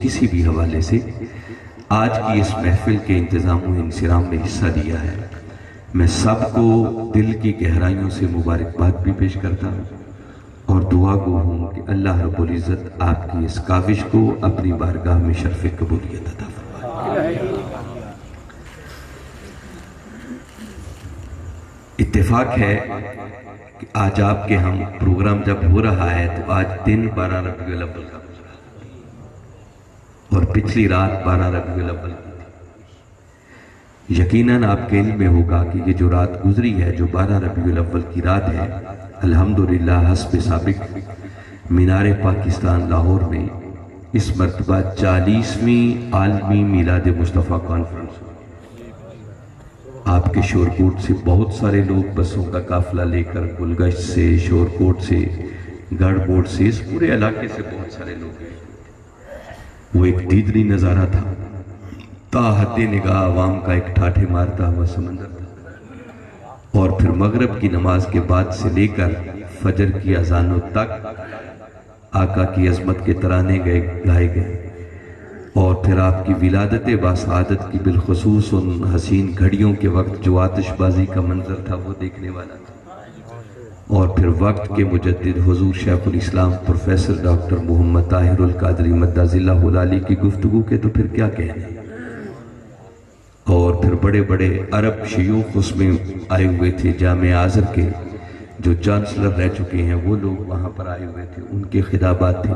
کسی بھی حوالے سے آج کی اس محفل کے انتظام و انصرام میں حصہ دیا ہے، میں سب کو دل کی گہرائیوں سے مبارکباد بھی پیش کرتا ہوں اور دعا گو ہوں کہ اللہ رب العزت آپ کی اس کاوش کو اپنی بارگاہ میں شرف قبولیت عطا فرمائے۔ اتفاق ہے کہ آج آپ کے ہم پروگرام جب ہو رہا ہے تو آج دن 12 ربیع الاول کا گزرا اور پچھلی رات 12 ربیع الاول کی تھی۔ یقیناً آپ کے علم میں ہوگا کہ یہ جو رات گزری ہے، جو 12 ربیع الاول کی رات ہے، الحمدللہ حسب سابق مینار پاکستان لاہور میں اس مرتبہ 40ویں عالمی میلاد مصطفیٰ کانفرنس ہوئی۔ آپ کے شورکوٹ سے بہت سارے لوگ بسوں کا قافلہ لے کر گلگشت سے، شورکوٹ سے، گڑھ بوڑ سے، اس پورے علاقے سے بہت سارے لوگ ہیں۔ وہ ایک دیدنی نظارہ تھا، تا حد نگاہ عوام کا ایک ٹھاٹھے مارتا ہوا سمندر تھا، اور پھر مغرب کی نماز کے بعد سے لے کر فجر کی اذانوں تک آقا کی عظمت کے ترانے گائے گئے، اور پھر آپ کی ولادت باسعادت کی بالخصوص ان حسین گھڑیوں کے وقت جو آتش بازی کا منظر تھا وہ دیکھنے والا تھا، اور پھر وقت کے مجدد حضور شیخ الاسلام پروفیسر ڈاکٹر محمد طاہر القادری مدعز اللہ العالی کی گفتگو کے تو پھر کیا کہنے، اور پھر بڑے بڑے عرب شیوخ اس میں آئے ہوئے تھے، جامعہ آزر کے جو چانسلر رہ چکے ہیں وہ لوگ وہاں پر آئے ہوئے تھے، ان کے خطابات تھے،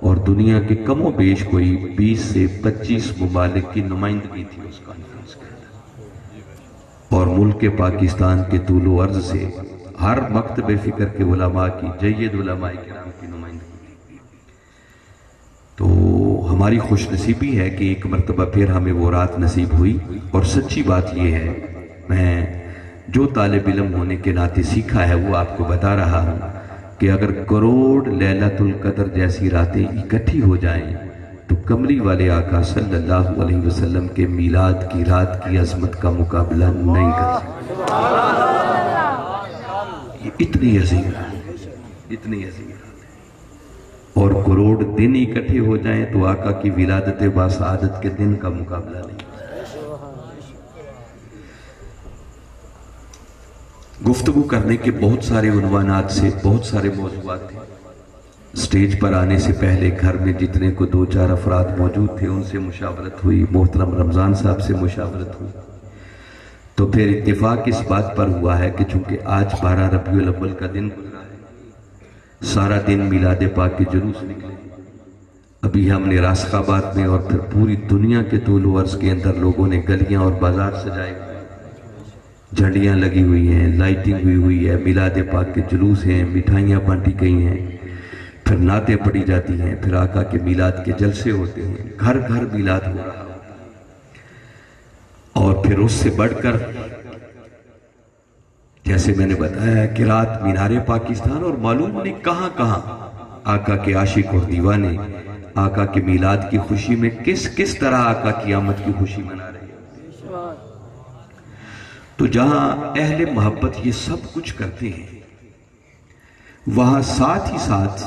اور دنیا کے کم و بیش کوئی 20 سے 25 ممالک کی نمائندگی تھی اس کانفرنس کے اندر، اور ملک پاکستان کے طول و عرض سے ہر مکتب فکر کے علماء کی، جید علماء کرام کی نمائندگی تھی۔ تو ہماری خوش نصیبی ہے کہ ایک مرتبہ پھر ہمیں وہ رات نصیب ہوئی، اور سچی بات یہ ہے، میں جو طالب علم ہونے کے ناطے سیکھا ہے وہ آپ کو بتا رہا ہوں کہ اگر کروڑ لیلۃ القدر جیسی راتیں اکٹھی ہو جائیں تو کملی والے آقا صلی اللہ علیہ وسلم کے میلاد کی رات کی عظمت کا مقابلہ نہیں کر سکتے۔ یہ اتنی عظیم رات ہے، اتنی عظیم رات ہے، اور کروڑ دن اکٹھے ہو جائیں تو آقا کی ولادت باسعادت کے دن کا مقابلہ نہیں۔ گفتگو کرنے کے بہت سارے عنوانات سے بہت سارے موضوعات تھے۔ سٹیج پر آنے سے پہلے گھر میں جتنے کو 2-4 افراد موجود تھے ان سے مشاورت ہوئی، محترم رمضان صاحب سے مشاورت ہوئی، تو پھر اتفاق اس بات پر ہوا ہے کہ چونکہ آج 12 ربیع الاول کا دن گزرا ہے، سارا دن میلاد پاک کے جلوس نکلے، ابھی ہم نے راسخ آباد میں اور پھر پوری دنیا کے طول و عرض کے اندر لوگوں نے گلیاں اور بازار سجائے ہوئے، جھنڈیاں لگی ہوئی ہیں، لائٹنگ ہوئی ہے، میلاد پاک کے جلوس ہیں، مٹھائیاں بانٹی گئی ہیں، پھر نعتیں پڑھی جاتی ہیں، پھر آقا کے میلاد کے جلسے ہوتے ہیں، گھر گھر میلاد ہو رہا ہوتا ہے، اور پھر اس سے بڑھ کر جیسے میں نے بتایا کہ رات مینار پاکستان اور معلوم نہیں کہاں کہاں آقا کے عاشق اور دیوانے آقا کے میلاد کی خوشی میں کس طرح آقا کی آمد کی خوشی منا رہے ہیں۔ تو جہاں اہل محبت یہ سب کچھ کرتے ہیں، وہاں ساتھ ہی ساتھ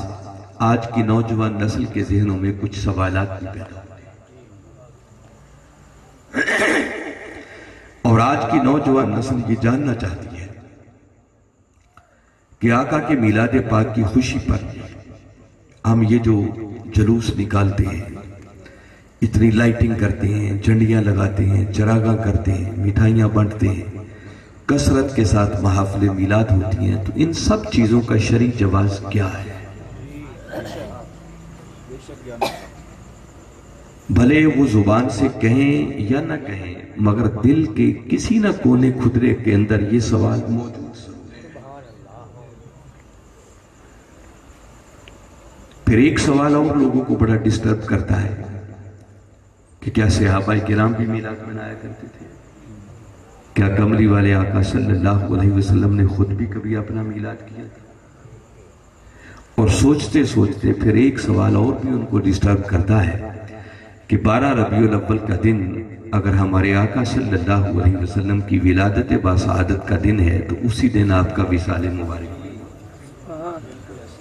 آج کی نوجوان نسل کے ذہنوں میں کچھ سوالات بھی پیدا ہوتے ہیں، اور آج کی نوجوان نسل یہ جاننا چاہتی ہے کہ آقا کے میلاد پاک کی خوشی پر ہم یہ جو جلوس نکالتے ہیں، اتنی لائٹنگ کرتے ہیں، جھنڈیاں لگاتے ہیں، چراغاں کرتے ہیں، مٹھائیاں بانٹتے ہیں، کثرت کے ساتھ محافل میلاد ہوتی ہیں، تو ان سب چیزوں کا شرعی جواز کیا ہے؟ بھلے وہ زبان سے کہیں یا نہ کہیں، مگر دل کے کسی نہ کونے خدرے کے اندر یہ سوال موجود ہے۔ پھر ایک سوال اور لوگوں کو بڑا ڈسٹرب کرتا ہے کہ کیا صحابہ کرام بھی میلاد منایا کرتے تھے؟ کیا کملی والے آقا صلی اللہ علیہ وسلم نے خود بھی کبھی اپنا میلاد کیا تھا؟ اور سوچتے سوچتے پھر ایک سوال اور بھی ان کو ڈسٹرب کرتا ہے کہ 12 ربیع الاول کا دن اگر ہمارے آقا صلی اللہ علیہ وسلم کی ولادت باسعادت کا دن ہے تو اسی دن آپ کا وصال مبارک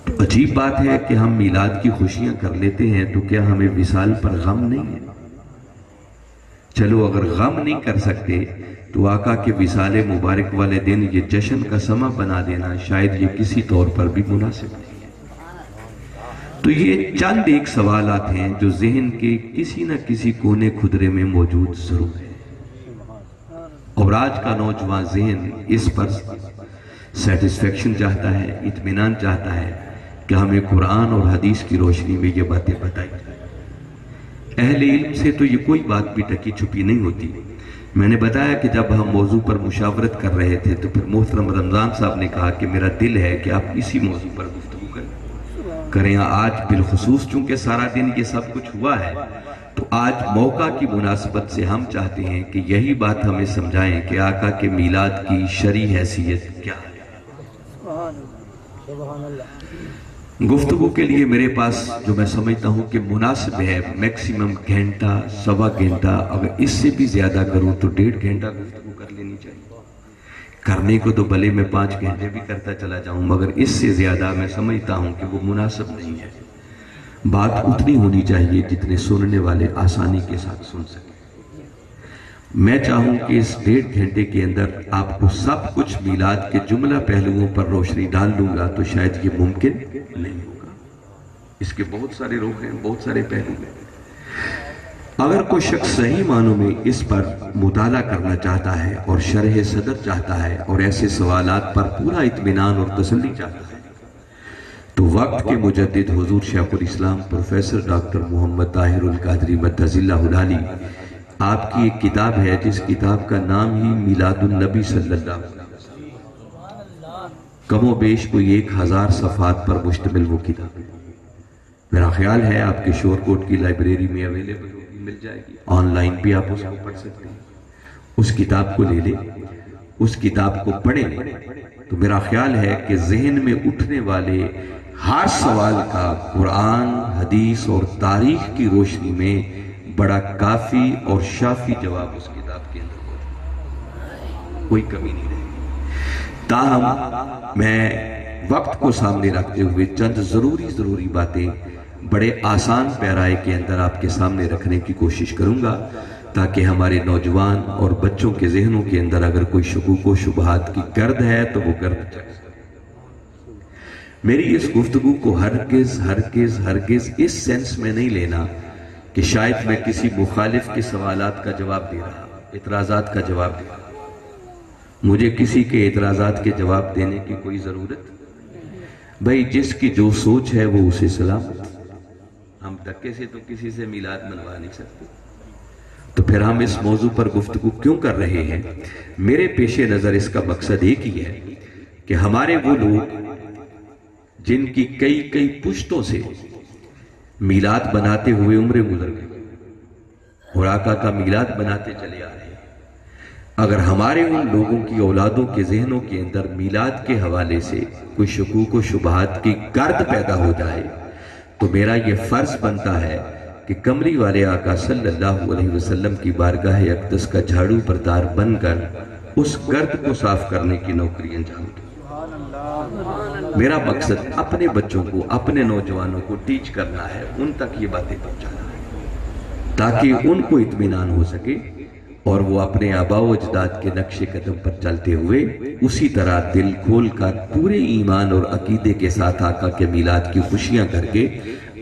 تو عجیب بات ہے کہ ہم میلاد کی خوشیاں کر لیتے ہیں تو کیا ہمیں وصال پر غم نہیں ہے؟ چلو اگر غم نہیں کر سکتے تو آقا کے وصال مبارک والے دن یہ جشن کا سمہ بنا دینا شاید یہ کسی طور پر بھی مناسب نہیں ہے۔ تو یہ چند ایک سوالات ہیں جو ذہن کے کسی نہ کسی کونے خدرے میں موجود ضرور ہے، اور آج کا نوجوان ذہن اس پر سیٹسفیکشن چاہتا ہے، اطمینان چاہتا ہے کہ ہمیں قرآن اور حدیث کی روشنی میں یہ باتیں بتائی جائیں۔ اہل علم سے تو یہ کوئی بات بھی ٹکی چھپی نہیں ہوتی۔ میں نے بتایا کہ جب ہم موضوع پر مشاورت کر رہے تھے تو پھر محترم رمضان صاحب نے کہا کہ میرا دل ہے کہ آپ اسی موضوع پر گفتگو کریں۔ آج بالخصوص چونکہ سارا دن یہ سب کچھ ہوا ہے تو آج موقع کی مناسبت سے ہم چاہتے ہیں کہ یہی بات ہمیں سمجھائیں کہ آقا کے میلاد کی شرعی حیثیت کیا ہے۔ گفتگو کے لیے میرے پاس جو میں سمجھتا ہوں کہ مناسب ہے میکسیمم گھنٹہ سوا گھنٹہ، اگر اس سے بھی زیادہ کروں تو 1.5 گھنٹہ گفتگو کر لینی چاہیے۔ کرنے کو تو بھلے میں 5 گھنٹے بھی کرتا چلا جاؤں، مگر اس سے زیادہ میں سمجھتا ہوں کہ وہ مناسب نہیں ہے۔ بات اتنی ہونی چاہیے جتنے سننے والے آسانی کے ساتھ سن سکیں۔ میں چاہوں کہ اس 1.5 گھنٹے کے اندر آپ کو سب کچھ میلاد کے جملہ پہلوؤں پر روشنی ڈال دوں گا تو شاید یہ ممکن نہیں ہوگا۔ اس کے بہت سارے رخ ہیں، بہت سارے پہلو ہیں۔ اگر کوئی شخص صحیح معنوں میں اس پر مطالعہ کرنا چاہتا ہے اور شرح صدر چاہتا ہے اور ایسے سوالات پر پورا اطمینان اور تسلی چاہتا ہے تو وقت کے مجدد حضور شیخ الاسلام پروفیسر ڈاکٹر محمد طاہر القادری مدظ اللہ العالی آپ کی ایک کتاب ہے جس کتاب کا نام ہی میلاد النبی صلی اللہ علیہ وسلم، کم و بیش کوئی 1000 صفحات پر مشتمل وہ کتاب ہے۔ میرا خیال ہے آپ کے شور کوٹ کی لائبریری میں اویلیبل ہوگی، مل جائے گی، آن لائن بھی آپ اس کو پڑھ سکتے ہیں۔ اس کتاب کو لے لیں، اس کتاب کو پڑھیں تو میرا خیال ہے کہ ذہن میں اٹھنے والے ہر سوال کا قرآن، حدیث اور تاریخ کی روشنی میں بڑا کافی اور شافی جواب اس کتاب کے اندر ہوگا، کوئی کمی نہیں رہے گی۔ تاہم میں وقت کو سامنے رکھتے ہوئے چند ضروری باتیں بڑے آسان پیرائے کے اندر آپ کے سامنے رکھنے کی کوشش کروں گا تاکہ ہمارے نوجوان اور بچوں کے ذہنوں کے اندر اگر کوئی شکوک و شبہات کی گرد ہے تو وہ گرد چک سکے۔ میری اس گفتگو کو ہرگز اس سینس میں نہیں لینا کہ شاید میں کسی مخالف کے سوالات کا جواب دے رہا، اعتراضات کا جواب دے رہا۔ مجھے کسی کے اعتراضات کے جواب دینے کی کوئی ضرورت بھئی، جس کی جو سوچ ہے وہ اسے سلامت۔ ہم دھکے سے تو کسی سے میلاد منوا نہیں سکتے، تو پھر ہم اس موضوع پر گفتگو کیوں کر رہے ہیں؟ میرے پیش نظر اس کا مقصد ایک ہی ہے کہ ہمارے وہ لوگ جن کی کئی پشتوں سے میلاد بناتے ہوئے عمریں گزر گئی اور آقا کا میلاد بناتے چلے آ رہے ہیں، اگر ہمارے ان لوگوں کی اولادوں کے ذہنوں کے اندر میلاد کے حوالے سے کوئی شکوک و شبہات کی گرد پیدا ہو جائے تو میرا یہ فرض بنتا ہے کہ کمری والے آقا صلی اللہ علیہ وسلم کی بارگاہ اقدس کا جھاڑو بردار بن کر اس گرد کو صاف کرنے کی نوکری انجام دوں۔ میرا مقصد اپنے بچوں کو، اپنے نوجوانوں کو ٹیچ کرنا ہے، ان تک یہ باتیں پہنچانا ہے تاکہ ان کو اطمینان ہو سکے اور وہ اپنے آباء و اجداد کے نقش قدم پر چلتے ہوئے اسی طرح دل کھول کر پورے ایمان اور عقیدے کے ساتھ آقا کے میلاد کی خوشیاں کر کے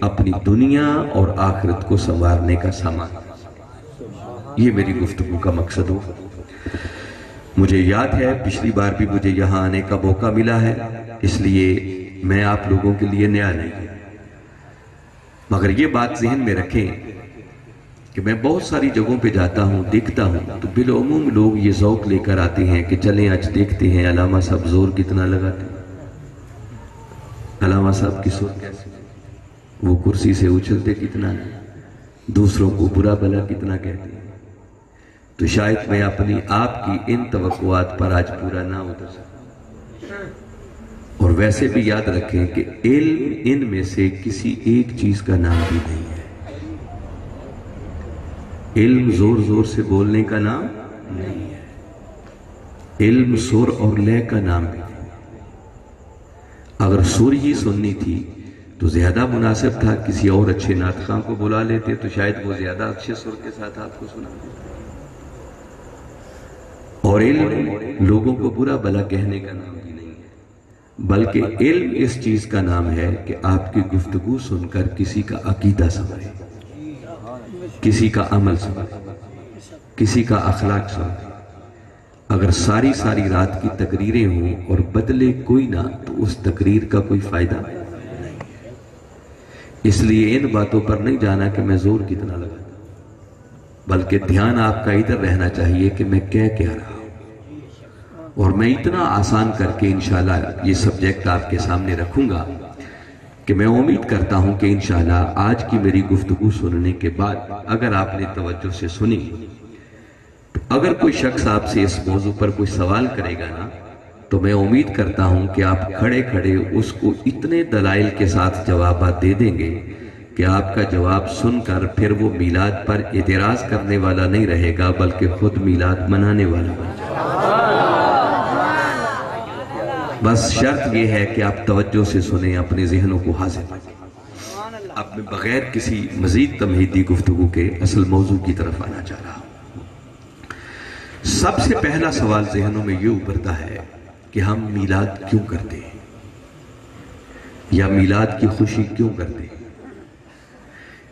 اپنی دنیا اور آخرت کو سنوارنے کا سامان، یہ میری گفتگو کا مقصد ہو۔ مجھے یاد ہے پچھلی بار بھی مجھے یہاں آنے کا موقع ملا ہے، اس لیے میں آپ لوگوں کے لیے نیا نہیں ہوں، مگر یہ بات ذہن میں رکھیں کہ میں بہت ساری جگہوں پہ جاتا ہوں، دیکھتا ہوں تو بالعموم لوگ یہ ذوق لے کر آتے ہیں کہ چلیں آج دیکھتے ہیں علامہ صاحب زور کتنا لگاتے ہیں، علامہ صاحب کی سور کیسے، وہ کرسی سے اچھلتے کتنا نہیں، دوسروں کو برا بھلا کتنا کہتے ہیں۔ تو شاید میں اپنی آپ کی ان توقعات پر آج پورا نہ اتر سکوں، اور ویسے بھی یاد رکھیں کہ علم ان میں سے کسی ایک چیز کا نام بھی نہیں ہے۔ علم زور سے بولنے کا نام نہیں ہے، علم سر اور لے کا نام بھی نہیں۔ اگر سور ہی سننی تھی تو زیادہ مناسب تھا کسی اور اچھے نعت خواں کو بلا لیتے تو شاید وہ زیادہ اچھے سر کے ساتھ آپ کو سنا دیتے۔ اور علم لوگوں کو برا بھلا کہنے کا نام بھی نہیں ہے، بلکہ علم اس چیز کا نام ہے کہ آپ کی گفتگو سن کر کسی کا عقیدہ سمجھے، کسی کا عمل سمجھے، کسی کا اخلاق سمجھے۔ اگر ساری رات کی تقریریں ہوں اور بدلے کوئی نہ تو اس تقریر کا کوئی فائدہ نہیں ہے۔ اس لیے ان باتوں پر نہیں جانا کہ میں زور کتنا لگاتا، بلکہ دھیان آپ کا ادھر رہنا چاہیے کہ میں کیا رہا ہوں، اور میں اتنا آسان کر کے انشاءاللہ یہ سبجیکٹ آپ کے سامنے رکھوں گا کہ میں امید کرتا ہوں کہ انشاءاللہ آج کی میری گفتگو سننے کے بعد اگر آپ نے توجہ سے سنی تو اگر کوئی شخص آپ سے اس موضوع پر کوئی سوال کرے گا نا تو میں امید کرتا ہوں کہ آپ کھڑے کھڑے اس کو اتنے دلائل کے ساتھ جوابات دے دیں گے کہ آپ کا جواب سن کر پھر وہ میلاد پر اعتراض کرنے والا نہیں رہے گا بلکہ خود میلاد منانے والا بن جائے گا۔ بس شرط یہ ہے کہ آپ توجہ سے سنیں، اپنے ذہنوں کو حاضر رکھیں۔ اب میں بغیر کسی مزید تمہیدی گفتگو کے اصل موضوع کی طرف آنا چاہ رہا ہوں۔ سب سے پہلا سوال ذہنوں میں یہ ابھرتا ہے کہ ہم میلاد کیوں کرتے ہیں یا میلاد کی خوشی کیوں کرتے ہیں؟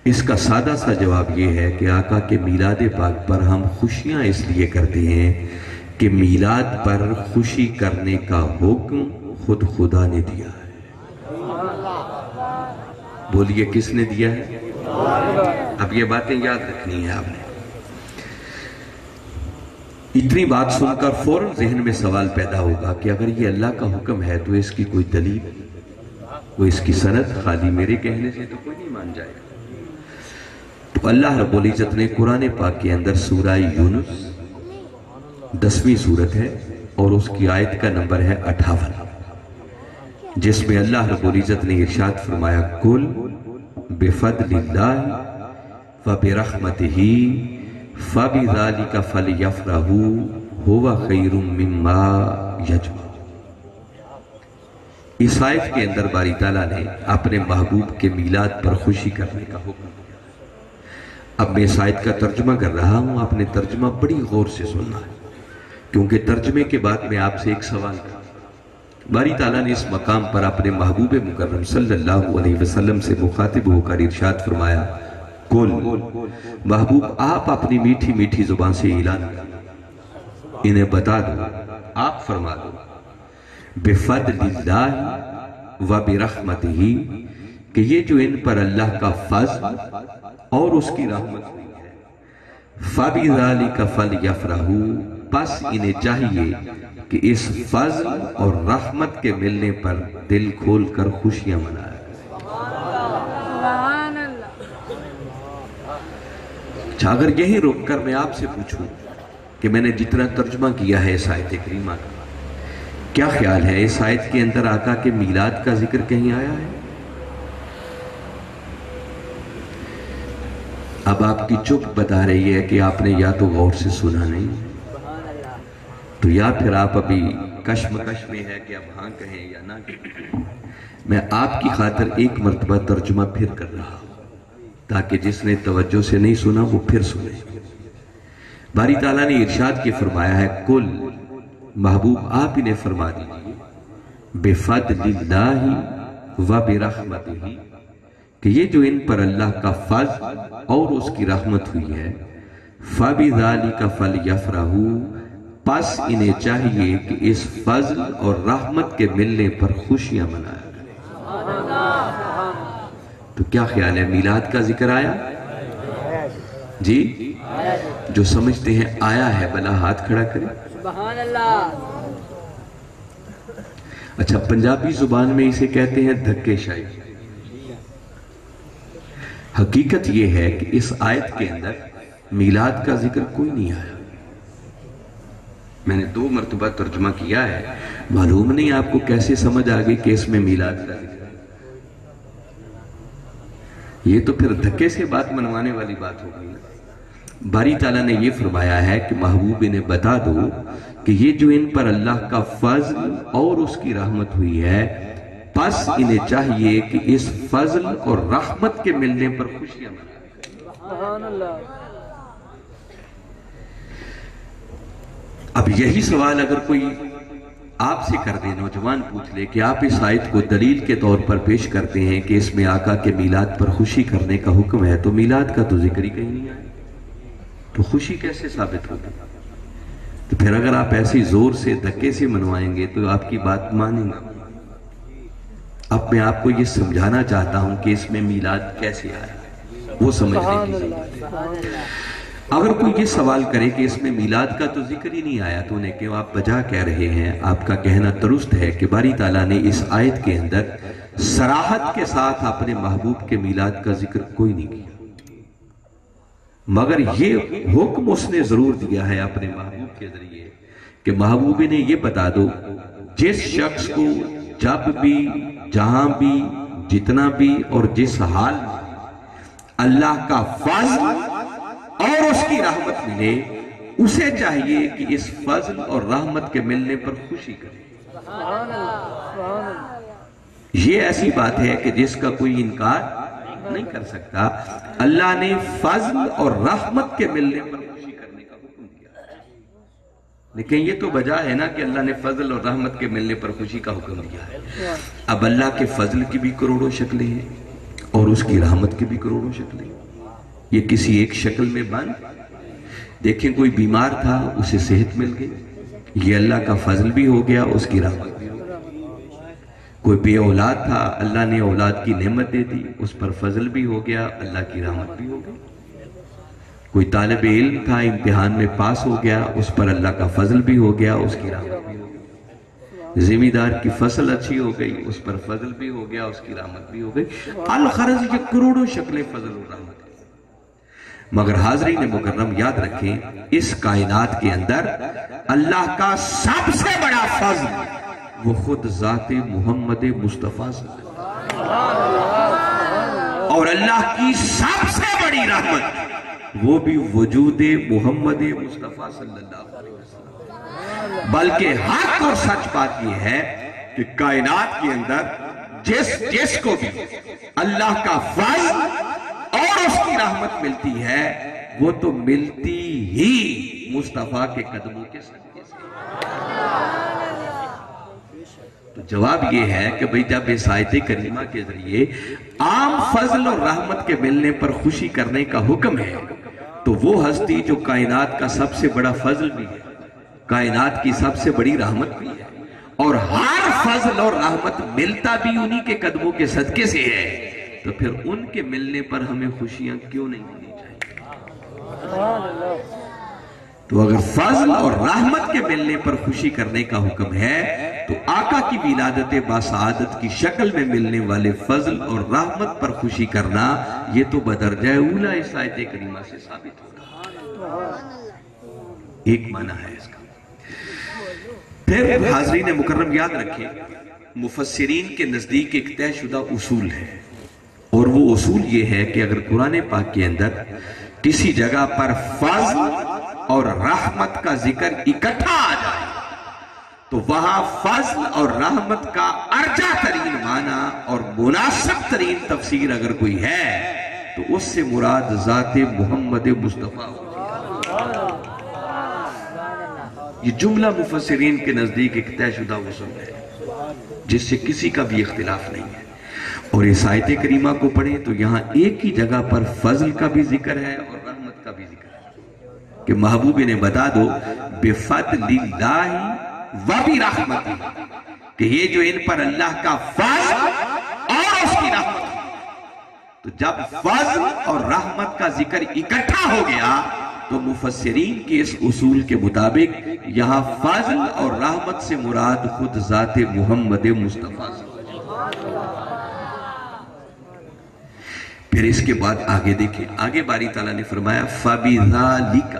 اس کا سادہ سا جواب یہ ہے کہ آقا کے میلاد پاک پر ہم خوشیاں اس لیے کرتے ہیں کہ میلاد پر خوشی کرنے کا حکم خود خدا نے دیا ہے۔ بولیے کس نے دیا ہے؟ اب یہ باتیں یاد رکھنی ہیں آپ نے۔ اتنی بات سن کر فوراً ذہن میں سوال پیدا ہوگا کہ اگر یہ اللہ کا حکم ہے تو اس کی کوئی دلیل، وہ اس کی سند خالی میرے کہنے سے تو کوئی نہیں مان جائے گا۔ تو اللہ رب العزت نے قرآن پاک کے اندر سورہ یونس 10ویں سورت ہے اور اس کی آیت کا نمبر ہے 58، جس میں اللہ رب العزت نے ارشاد فرمایا قل بفضل اللہ وبرحمتہ فَبِذَلِكَ فَلْيَفْرَحُوا هُوَ خَيْرٌ مِّمَّا يَجْمَعُونَ۔ اس آیت کے اندر باری تعالیٰ نے اپنے محبوب کے میلاد پر خوشی کرنے کا حکم دیا۔ اب میں اس آیت کا ترجمہ کر رہا ہوں، آپ نے ترجمہ بڑی غور سے سننا ہے، کیونکہ ترجمے کے بعد میں آپ سے ایک سوال کروں۔ باری تعالیٰ نے اس مقام پر اپنے محبوب مکرم صلی اللہ علیہ وسلم سے مخاطب ہو کر ارشاد فرمایا قل، محبوب آپ اپنی میٹھی میٹھی زبان سے اعلان کریں، انہیں بتا دو، آپ فرما دو بفضل اللہ وبرحمتہ کہ یہ جو ان پر اللہ کا فضل اور اس کی رحمت ہوئی ہے، فَبِذَلِكَ فَلْيَفْرَحُوا پس انہیں چاہیے کہ اس فضل اور رحمت کے ملنے پر دل کھول کر خوشیاں منائیں۔ اگر یہیں رک کر میں آپ سے پوچھوں کہ میں نے جتنا ترجمہ کیا ہے اس آیت کریمہ کا، کیا خیال ہے اس آیت کے اندر آقا کے میلاد کا ذکر کہیں آیا ہے؟ اب آپ کی چپ بتا رہی ہے کہ آپ نے یا تو غور سے سنا نہیں تو یا پھر آپ ابھی کشمکش میں ہے کہ اب ہاں کہیں یا نہ کہیں۔ میں آپ کی خاطر ایک مرتبہ ترجمہ پھر کر رہا ہوں تاکہ جس نے توجہ سے نہیں سنا وہ پھر سنے۔ باری تعالیٰ نے ارشاد کی فرمایا ہے قل، محبوب آپ انہیں فرما دیجئے بفضل اللہ وبرحمتہ کہ یہ جو ان پر اللہ کا فضل اور اس کی رحمت ہوئی ہے، فَبِذَلِكَ فَلْيَفْرَحُوا پس انہیں چاہیے کہ اس فضل اور رحمت کے ملنے پر خوشیاں منائیں۔ تو کیا خیال ہے میلاد کا ذکر آیا؟ جی جو سمجھتے ہیں آیا ہے بلا ہاتھ کھڑا کریں۔ سبحان اللہ۔ اچھا پنجابی زبان میں اسے کہتے ہیں دھکے شاہی۔ حقیقت یہ ہے کہ اس آیت کے اندر میلاد کا ذکر کوئی نہیں آیا۔ میں نے 2 مرتبہ ترجمہ کیا ہے، معلوم نہیں آپ کو کیسے سمجھ آگئی کہ اس میں میلاد کا ذکر ہے۔ یہ تو پھر دھکے سے بات منوانے والی بات ہو گئی۔ باری تعالیٰ نے یہ فرمایا ہے کہ محبوب انہیں بتا دو کہ یہ جو ان پر اللہ کا فضل اور اس کی رحمت ہوئی ہے، بس انہیں چاہیے کہ اس فضل اور رحمت کے ملنے پر خوشیاں منائیں۔ سبحان اللہ۔ اب یہی سوال اگر کوئی آپ سے کر دے، نوجوان پوچھ لے کہ آپ اس آیت کو دلیل کے طور پر پیش کرتے ہیں کہ اس میں آقا کے میلاد پر خوشی کرنے کا حکم ہے، تو میلاد کا تو ذکر ہی کہیں نہیں آیا، تو خوشی کیسے ثابت ہوگی؟ تو پھر اگر آپ ایسی زور سے دھکے سے منوائیں گے تو آپ کی بات مانیں گا۔ اب میں آپ کو یہ سمجھانا چاہتا ہوں کہ اس میں میلاد کیسے آیا، وہ سمجھنے کی ضرورت ہے۔ اگر کوئی یہ سوال کرے کہ اس میں میلاد کا تو ذکر ہی نہیں آیا، تو انہیں کہ آپ بجا کہہ رہے ہیں، آپ کا کہنا درست ہے کہ باری تعالیٰ نے اس آیت کے اندر صراحت کے ساتھ اپنے محبوب کے میلاد کا ذکر کوئی نہیں کیا، مگر یہ حکم اس نے ضرور دیا ہے اپنے محبوب کے ذریعے کہ محبوب نے یہ بتا دو جس شخص کو جب بھی، جہاں بھی، جتنا بھی اور جس حال میں اللہ کا فضل اور اس کی رحمت ملے، اسے چاہیے کہ اس فضل اور رحمت کے ملنے پر خوشی کرے۔ یہ ایسی بات ہے کہ جس کا کوئی انکار نہیں کر سکتا۔ اللہ نے فضل اور رحمت کے ملنے پر خوشی کرنے کا حکم دیا، لیکن یہ تو بجا ہے نا کہ اللہ نے فضل اور رحمت کے ملنے پر خوشی کا حکم دیا ہے۔ اب اللہ کے فضل کی بھی کروڑوں شکلیں ہیں اور اس کی رحمت کی بھی کروڑوں شکلیں ہیں، یہ کسی ایک شکل میں بند؟ دیکھیں کوئی بیمار تھا، اسے صحت مل گئی، یہ اللہ کا فضل بھی ہو گیا، اس کی رحمت بھی ہو گئی۔ کوئی بے اولاد تھا، اللہ نے اولاد کی نعمت دے دی، اس پر فضل بھی ہو گیا، اللہ کی رحمت بھی ہو گئی۔ کوئی طالب علم تھا، امتحان میں پاس ہو گیا، اس پر اللہ کا فضل بھی ہو گیا، اس کی رحمت بھی ہو گئی۔ زمیندار کی فصل اچھی ہو گئی، اس پر فضل بھی ہو گیا، اس کی رحمت بھی ہو گئی۔ الغرض یہ کروڑوں شکلیں فضل اور رحمت۔ مگر حاضرین مکرم یاد رکھیں، اس کائنات کے اندر اللہ کا سب سے بڑا فضل وہ خود ذات محمد مصطفیٰ صلی اللہ علیہ وسلم، اور اللہ کی سب سے بڑی رحمت وہ بھی وجود محمد مصطفیٰ صلی اللہ علیہ وسلم۔ بلکہ حق اور سچ بات یہ ہے کہ کائنات کے اندر جس کو بھی اللہ کا فضل اور اس کی رحمت ملتی ہے، وہ تو ملتی ہی مصطفیٰ کے قدموں کے صدقے سے۔ تو جواب یہ ہے کہ بھئی جب اس آیت کریمہ کے ذریعے عام فضل اور رحمت کے ملنے پر خوشی کرنے کا حکم ہے، تو وہ ہستی جو کائنات کا سب سے بڑا فضل بھی ہے، کائنات کی سب سے بڑی رحمت بھی ہے، اور ہر فضل اور رحمت ملتا بھی انہی کے قدموں کے صدقے سے ہے، تو پھر ان کے ملنے پر ہمیں خوشیاں کیوں نہیں ہونی چاہیے؟ تو اگر فضل اور رحمت کے ملنے پر خوشی کرنے کا حکم ہے، تو آقا کی ولادت باسعادت کی شکل میں ملنے والے فضل اور رحمت پر خوشی کرنا، یہ تو بدرجہ اولا اس آیت کریمہ سے ثابت ہوگا۔ ایک معنی ہے اس کا۔ پھر حاضرین مکرم یاد رکھیں، مفسرین کے نزدیک ایک طے شدہ اصول ہے، اور وہ اصول یہ ہے کہ اگر قرآن پاک کے اندر کسی جگہ پر فضل اور رحمت کا ذکر اکٹھا آ جائے، تو وہاں فضل اور رحمت کا ارجح ترین معنی اور مناسب ترین تفسیر اگر کوئی ہے، تو اس سے مراد ذات محمد مصطفیٰ ہوگی۔ یہ جملہ مفسرین کے نزدیک ایک طے شدہ اصول ہے، جس سے کسی کا بھی اختلاف نہیں ہے۔ اور اس آیت کریمہ کو پڑھیں تو یہاں ایک ہی جگہ پر فضل کا بھی ذکر ہے اور رحمت کا بھی ذکر ہے، کہ محبوب نے بتا دو بفضل اللہ و برحمتہ، کہ یہ جو ان پر اللہ کا فضل اور اس کی رحمت ہے۔ تو جب فضل اور رحمت کا ذکر اکٹھا ہو گیا، تو مفسرین کے اس اصول کے مطابق یہاں فضل اور رحمت سے مراد خود ذات محمد مصطفیٰ صلی اللہ علیہ وسلم۔ پھر اس کے بعد آگے دیکھیں، آگے باری تعالیٰ نے فرمایا فَبِذَالِكَ،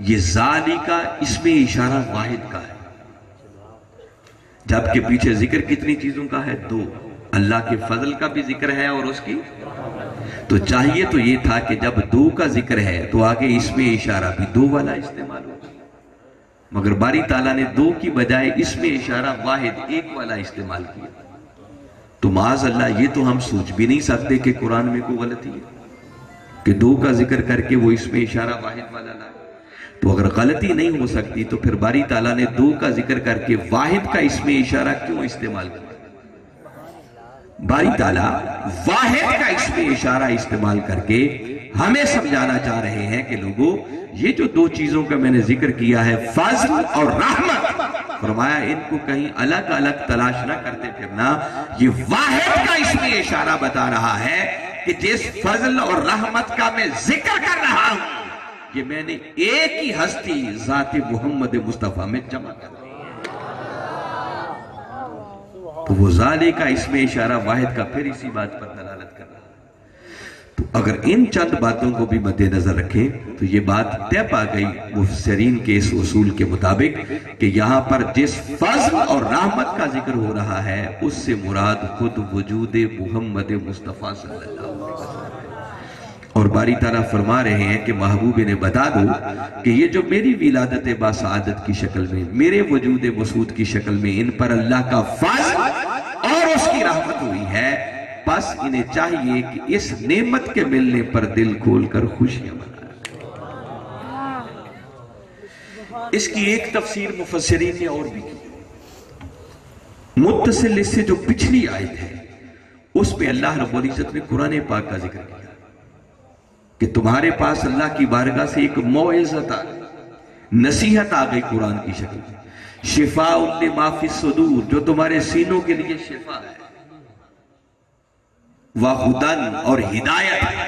یہ ذالکہ اس میں اشارہ واحد کا ہے، جبکہ پیچھے ذکر کتنی چیزوں کا ہے؟ دو، اللہ کے فضل کا بھی ذکر ہے اور اس کی، تو چاہیے تو یہ تھا کہ جب دو کا ذکر ہے تو آگے اس میں اشارہ بھی دو والا استعمال ہو، مگر باری تعالیٰ نے دو کی بجائے اس میں اشارہ واحد ایک والا استعمال کیا۔ تو معاذ اللہ یہ تو ہم سوچ بھی نہیں سکتے کہ قرآن میں کوئی غلطی ہے کہ دو کا ذکر کر کے وہ اس میں اشارہ واحد والا لائے. تو اگر غلطی نہیں ہو سکتی تو پھر باری تعالیٰ نے دو کا ذکر کر کے واحد کا اس میں اشارہ کیوں استعمال کیا؟ باری تعالیٰ واحد کا اس میں اشارہ استعمال کر کے ہمیں سمجھانا چاہ رہے ہیں کہ لوگوں یہ جو دو چیزوں کا میں نے ذکر کیا ہے فضل اور رحمت، فرمایا ان کو کہیں الگ الگ تلاش نہ کرتے پھرنا، یہ واحد کا اس میں اشارہ بتا رہا ہے کہ جس فضل اور رحمت کا میں ذکر کر رہا ہوں یہ میں نے ایک ہی ہستی ذات محمد مصطفیٰ میں جمع کر دی. تو وہ ذالے کا اس میں اشارہ واحد کا پھر اسی بات پر دلالت کر رہا ہے. تو اگر ان چند باتوں کو بھی مد نظر رکھیں تو یہ بات طے پا گئی مفسرین کے اس اصول کے مطابق کہ یہاں پر جس فضل اور رحمت کا ذکر ہو رہا ہے اس سے مراد خود وجود محمد مصطفیٰ صلی اللہ علیہ وسلم. اور باری تعالیٰ فرما رہے ہیں کہ محبوب نے بتا دو کہ یہ جو میری ولادت باسعادت کی شکل میں، میرے وجود مسعود کی شکل میں ان پر اللہ کا فضل اور اس کی رحمت ہوئی ہے، بس انہیں چاہیے کہ اس نعمت کے ملنے پر دل کھول کر خوشیاں منائیں. اس کی ایک تفسیر مفسرین نے اور بھی کی. متصل اس سے جو پچھلی آیت ہے اس پہ اللہ رب العزت نے قرآن پاک کا ذکر کیا کہ تمہارے پاس اللہ کی بارگاہ سے ایک موعظت آ گئی، نصیحت آ گئی قرآن کی شکل میں، شفاء لما فی الصدور جو تمہارے سینوں کے لیے شفا ہے، وَہُدًى اور ہدایت ہے،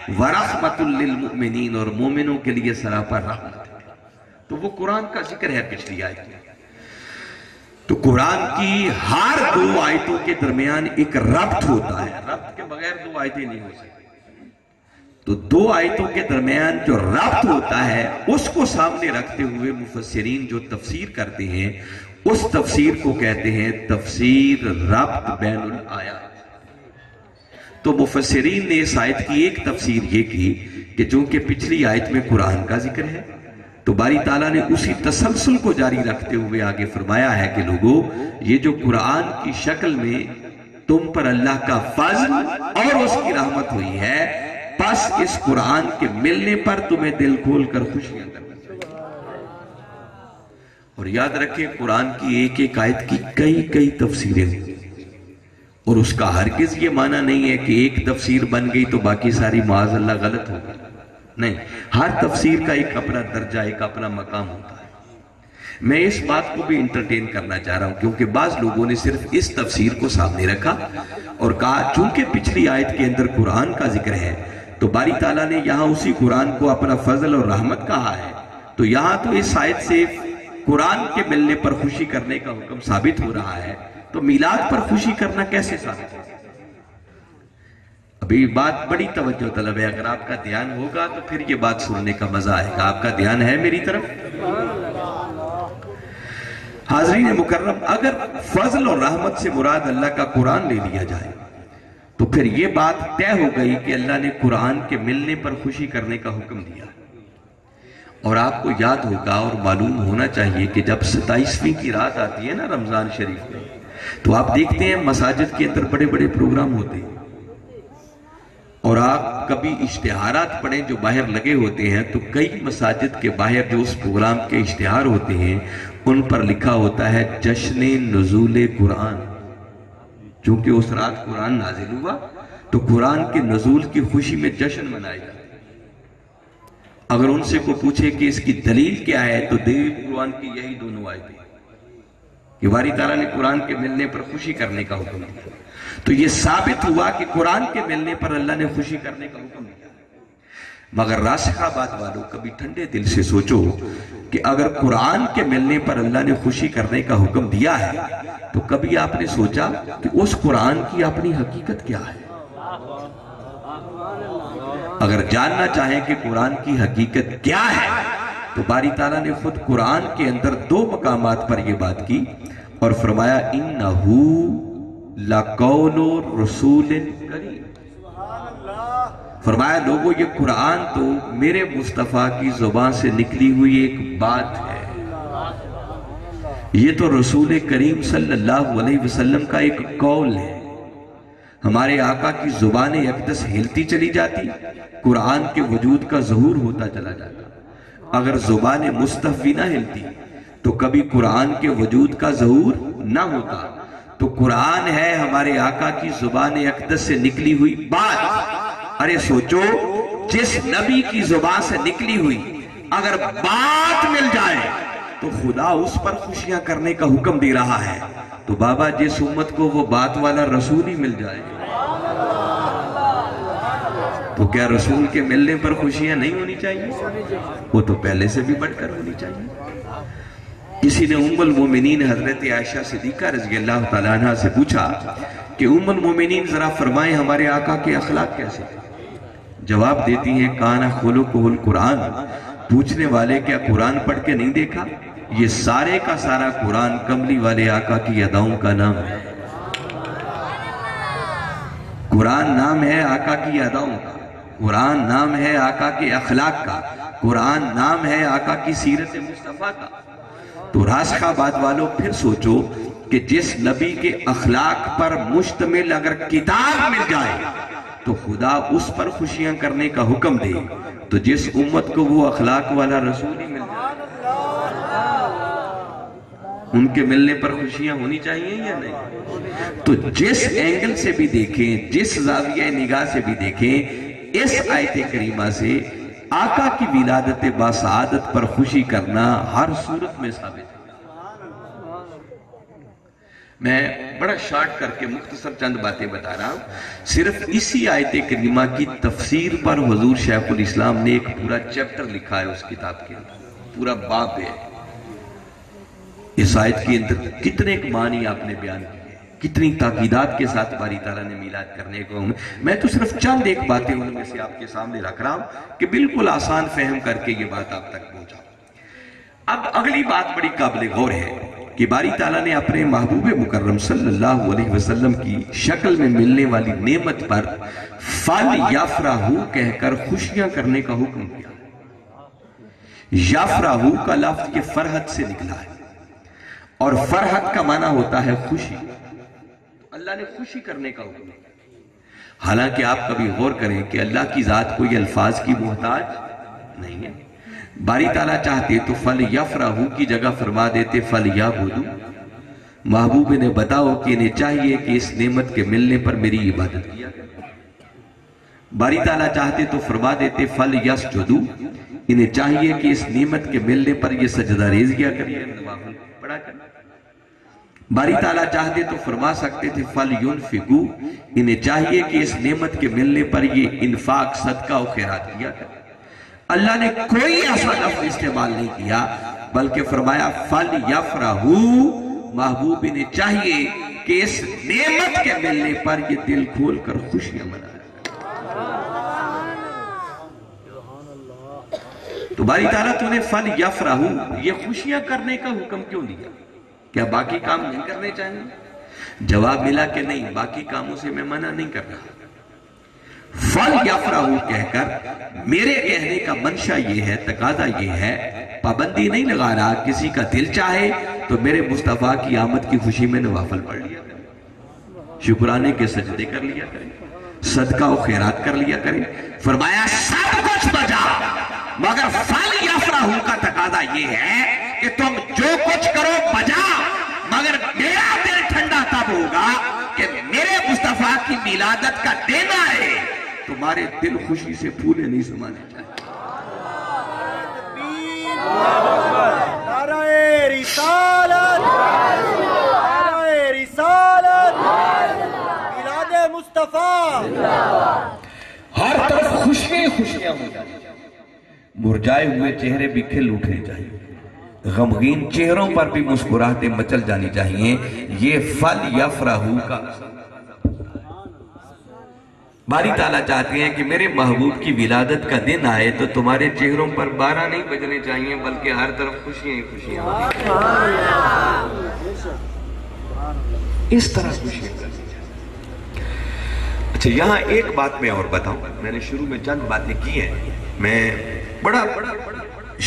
وَرَحْمَةٌ لِّلْمُؤْمِنِينَ اور مومنوں کے لیے سراپا رحمت ہے. تو وہ قرآن کا ذکر ہے پچھلی آیت میں. تو قرآن کی ہر دو آیتوں کے درمیان ایک ربط ہوتا ہے، ربط کے بغیر دو آیتیں نہیں ہو سکتی. تو دو آیتوں کے درمیان جو ربط ہوتا ہے اس کو سامنے رکھتے ہوئے مفسرین جو تفسیر کرتے ہیں اس تفسیر کو کہتے ہیں تفسیر ربط بین الآیات. تو مفسرین نے اس آیت کی ایک تفسیر یہ کی کہ چونکہ پچھلی آیت میں قرآن کا ذکر ہے تو باری تعالیٰ نے اسی تسلسل کو جاری رکھتے ہوئے آگے فرمایا ہے کہ لوگوں یہ جو قرآن کی شکل میں تم پر اللہ کا فضل اور اس کی رحمت ہوئی ہے، بس اس قرآن کے ملنے پر تمہیں دل کھول کر خوشیاں کرنا چاہیے. اور یاد رکھیں قرآن کی ایک ایک آیت کی کئی تفسیریں ہیں اور اس کا ہرگز یہ معنی نہیں ہے کہ ایک تفسیر بن گئی تو باقی ساری معاذ اللہ غلط ہو گئی. نہیں، ہر تفسیر کا ایک اپنا درجہ، ایک اپنا مقام ہوتا ہے. میں اس بات کو بھی انٹرٹین کرنا چاہ رہا ہوں کیونکہ بعض لوگوں نے صرف اس تفسیر کو سامنے رکھا اور کہا چونکہ پچھلی آیت کے اندر قرآن کا ذکر ہے تو باری تعالیٰ نے یہاں اسی قرآن کو اپنا فضل اور رحمت کہا ہے، تو یہاں تو اس آیت سے قرآن کے ملنے پر خوشی کرنے کا حکم ثابت ہو رہا ہے، تو میلاد پر خوشی کرنا کیسے ثابت ہے؟ ابھی بات بڑی توجہ طلب ہے، اگر آپ کا دھیان ہوگا تو پھر یہ بات سننے کا مزہ آئے گا. آپ کا دھیان ہے میری طرف؟ حاضرین مکرم، اگر فضل اور رحمت سے مراد اللہ کا قرآن لے لیا جائے تو پھر یہ بات طے ہو گئی کہ اللہ نے قرآن کے ملنے پر خوشی کرنے کا حکم دیا. اور آپ کو یاد ہوگا اور معلوم ہونا چاہیے کہ جب 27ویں کی رات آتی ہے نا رمضان شریف میں، تو آپ دیکھتے ہیں مساجد کے اندر بڑے بڑے پروگرام ہوتے ہیں اور آپ کبھی اشتہارات پڑھیں جو باہر لگے ہوتے ہیں تو کئی مساجد کے باہر جو اس پروگرام کے اشتہار ہوتے ہیں ان پر لکھا ہوتا ہے جشن نزول قرآن. چونکہ اس رات قرآن نازل ہوا تو قرآن کے نزول کی خوشی میں جشن منایا جاتا ہے. اگر ان سے کو پوچھے کہ اس کی دلیل کیا ہے تو دلیل قرآن کی یہی دونوں آیتیں کہ باری تعالیٰ نے قرآن کے ملنے پر خوشی کرنے کا حکم دیا. تو یہ ثابت ہوا کہ قرآن کے ملنے پر اللہ نے خوشی کرنے کا حکم دیا. مگر راسخہ بات والوں کبھی ٹھنڈے دل سے سوچو کہ اگر قرآن کے ملنے پر اللہ نے خوشی کرنے کا حکم دیا ہے تو کبھی آپ نے سوچا کہ اس قرآن کی اپنی حقیقت کیا ہے؟ اگر جاننا چاہیں کہ قرآن کی حقیقت کیا ہے تو باری تعالیٰ نے خود قرآن کے اندر 2 مقامات پر یہ بات کی اور فرمایا اِنَّهُ لَقَوْلُ رَسُولٍ كَرِيمٍ. فرمایا لوگوں یہ قرآن تو میرے مصطفیٰ کی زبان سے نکلی ہوئی ایک بات ہے، یہ تو رسول کریم صلی اللہ علیہ وسلم کا ایک قول ہے. ہمارے آقا کی زبان اقدس ہلتی چلی جاتی، قرآن کے وجود کا ظہور ہوتا چلا جاتا۔ اگر زبان مصطفی نہ ہلتی تو کبھی قرآن کے وجود کا ظہور نہ ہوتا۔ تو قرآن ہے ہمارے آقا کی زبان اقدس سے نکلی ہوئی بات۔ ارے سوچو، جس نبی کی زبان سے نکلی ہوئی اگر بات مل جائے تو خدا اس پر خوشیاں کرنے کا حکم دے رہا ہے، تو بابا جس امت کو وہ بات والا رسول ہی مل جائے تو کیا رسول کے ملنے پر خوشیاں نہیں ہونی چاہیے؟ وہ تو پہلے سے بھی بڑھ کر ہونی چاہیے۔ کسی نے ام المومنین حضرت عائشہ صدیقہ رضی اللہ تعالیٰ عنہ سے پوچھا کہ ام المومنین ذرا فرمائیں ہمارے آقا کے اخلاق کیسے؟ جواب دیتی ہیں کان خلقہ القرآن۔ پوچھنے والے کیا قرآن پڑھ کے نہیں دیکھا؟ یہ سارے کا سارا قرآن کملی والے آقا کی اداؤں کا نام ہے۔ قرآن نام ہے آقا کی اداؤں کا، قرآن نام ہے آقا کے اخلاق کا، قرآن نام ہے آقا کی سیرت مصطفیٰ کا۔ تو راسخہ بات والوں پھر سوچو کہ جس نبی کے اخلاق پر مشتمل اگر کتاب مل جائے تو خدا اس پر خوشیاں کرنے کا حکم دے، تو جس امت کو وہ اخلاق والا رسول ہی مل جائے ان کے ملنے پر خوشیاں ہونی چاہیے یا نہیں؟ تو جس اینگل سے بھی دیکھیں، جس زاویہ نگاہ سے بھی دیکھیں، اس آیت کریمہ سے آقا کی ولادت باسعادت پر خوشی کرنا ہر صورت میں ثابت ہے۔ میں بڑا شارٹ کر کے مختصر چند باتیں بتا رہا ہوں۔ صرف اسی آیت کریمہ کی تفسیر پر حضور شیخ الاسلام نے ایک پورا چیپٹر لکھا ہے اس کتاب کے اندر، پورا باب ہے۔ اس آیت کے اندر کتنے معنی آپ نے بیان کیے، کتنی تاکیدات کے ساتھ باری تعالیٰ نے میلاد کرنے کو۔ میں تو صرف چند ایک باتیں ان میں سے آپ کے سامنے رکھ رہا ہوں کہ بالکل آسان فہم کر کے یہ بات آپ تک پہنچا۔ اب اگلی بات بڑی قابل غور ہے کہ باری تعالیٰ نے اپنے محبوب مکرم صلی اللہ علیہ وسلم کی شکل میں ملنے والی نعمت پر فَلْيَفْرَحُوا کہہ کر خوشیاں کرنے کا حکم کیا۔ یافرحو کا لفظ کے فرحت سے نکلا ہے، اور فرحت کا معنی ہوتا ہے خوشی۔ تو اللہ نے خوشی کرنے کا حکم دیا۔ حالانکہ آپ کبھی غور کریں کہ اللہ کی ذات کوئی الفاظ کی محتاج نہیں ہے۔ باری تعالیٰ چاہتے تو فَلْيَفْرَحُوا کی جگہ فرما دیتے فَلْيَعْبُدُوا۔ محبوب نے بتاؤ کہ انہیں چاہیے کہ اس نعمت کے ملنے پر میری عبادت کیا کریں۔ باری تعالیٰ چاہتے تو فرما دیتے فَلْيَسْجُدُوا۔ انہیں چاہیے کہ اس نعمت کے ملنے پر یہ سجدہ ریزیاں کریں، نوافل پڑھا کریں۔ باری تعالیٰ چاہتے تو فرما سکتے تھے فَلْيُنْفِقُوا۔ انہیں چاہیے کہ اس نعمت کے ملنے پر یہ انفاق صدقہ و خیرات کیا کریں۔ اللہ نے کوئی ایسا لفظ استعمال نہیں کیا، بلکہ فرمایا فَلْيَفْرَحُوا۔ محبوب انہیں چاہیے کہ اس نعمت کے ملنے پر یہ دل کھول کر خوشیاں منائیں۔ تو باری تعالیٰ تو نے فَلْيَفْرَحُوا یہ خوشیاں کرنے کا حکم کیوں دیا؟ کیا باقی کام نہیں کرنے چاہیے؟ جواب ملا کہ نہیں، باقی کاموں سے میں منع نہیں کر رہا۔ فَلْيَفْرَحُوا کہہ کر میرے کہنے کا منشا یہ ہے، تقاضا یہ ہے، پابندی نہیں لگا رہا، کسی کا دل چاہے تو میرے مصطفیٰ کی آمد کی خوشی میں نوافل پڑھ لیا کریں، شکرانے کے سجدے کر لیا کریں، صدقہ و خیرات کر لیا کریں۔ فرمایا سب کچھ بجا، مگر فَلْيَفْرَحُوا کا تقاضا یہ ہے کہ تم جو کچھ کرو بجا، مگر میرا دل ٹھنڈا تب ہوگا کہ میرے مصطفیٰ کی میلادت کا دن آئے، تمہارے دل خوشی سے پھولے نہیں سمانے چاہیے۔ نعرہ رسالت، نعرہ رسالت، میلاد مصطفیٰ، ہر طرف خوشیاں خوشیاں ہو جائیں، مرجائے ہوئے چہرے بھی کھل اٹھنے چاہیے، غمگین چہروں پر بھی مسکراہٹیں مچل جانی چاہیے۔ یہ فَلْيَفْرَحُوا کا باری تعالیٰ چاہتے ہیں کہ میرے محبوب کی ولادت کا دن آئے تو تمہارے چہروں پر 12 نہیں بجنے چاہیے، بلکہ ہر طرف خوشیاں ہی خوشیاں ہوں۔ اس طرح خوشیاں کرنی چاہیے۔ اچھا، یہاں ایک بات میں اور بتاؤں، میں نے شروع میں چند باتیں کی ہیں، میں بڑا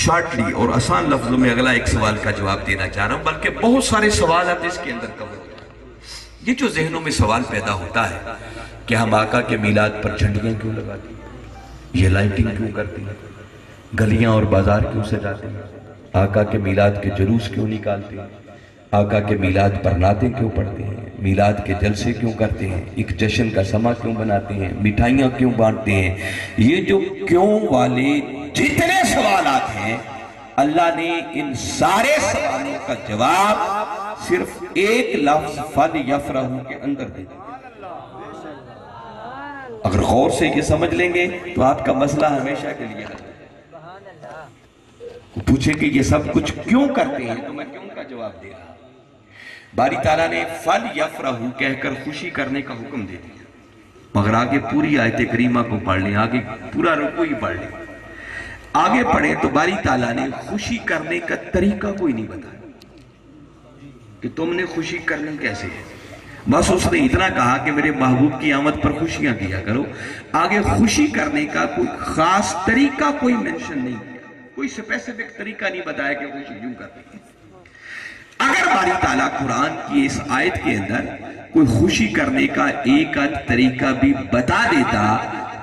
شارٹلی اور آسان لفظوں میں اگلا ایک سوال کا جواب دینا چاہ رہا ہوں، بلکہ بہت سارے سوالات اس کے اندر کور ہوتے ہیں۔ یہ جو ذہنوں میں سوال پیدا ہوتا ہے کہ ہم آقا کے میلاد پر جھنڈیاں کیوں لگاتے ہیں، یہ لائٹنگ کیوں کرتے ہیں، گلیاں اور بازار کیوں سجاتے ہیں، آقا کے میلاد کے جلوس کیوں نکالتے ہیں، آقا کے میلاد پر نعتیں کیوں پڑھتے ہیں، میلاد کے جلسے کیوں کرتے ہیں، ایک جشن کا سما کیوں بناتے ہیں، مٹھائیاں کیوں بانٹتے ہیں، یہ جو کیوں والے جتنے سوالات ہیں، اللہ نے ان سارے سوالوں کا جواب صرف ایک لفظ فَلْيَفْرَحُوا کے اندر دے دیا۔ اگر غور سے یہ سمجھ لیں گے تو آپ کا مسئلہ ہمیشہ کے لیے حل ہے۔ پوچھیں کہ یہ سب کچھ کیوں کرتے ہیں تو میں کیوں کا جواب دے رہا ہوں۔ باری تعالیٰ نے فَلْيَفْرَحُوا کہہ کر خوشی کرنے کا حکم دے دیا، مگر آگے پوری آیت کریمہ کو پڑھ لیں، آگے پورا رکوع ہی پڑھ لیں۔ آگے پڑھیں تو باری تعالیٰ نے خوشی کرنے کا طریقہ کوئی نہیں بتایا کہ تم نے خوشی کرنی کیسے ہے، بس اس نے اتنا کہا کہ میرے محبوب کی آمد پر خوشیاں کیا کرو۔ آگے خوشی کرنے کا کوئی خاص طریقہ کوئی منشن نہیں کیا، کوئی سپیسیفک طریقہ نہیں بتایا کہ خوشی کیوں کرنی ہے۔ اگر باری تعالیٰ قرآن کی اس آیت کے اندر کوئی خوشی کرنے کا ایک طریقہ بھی بتا دیتا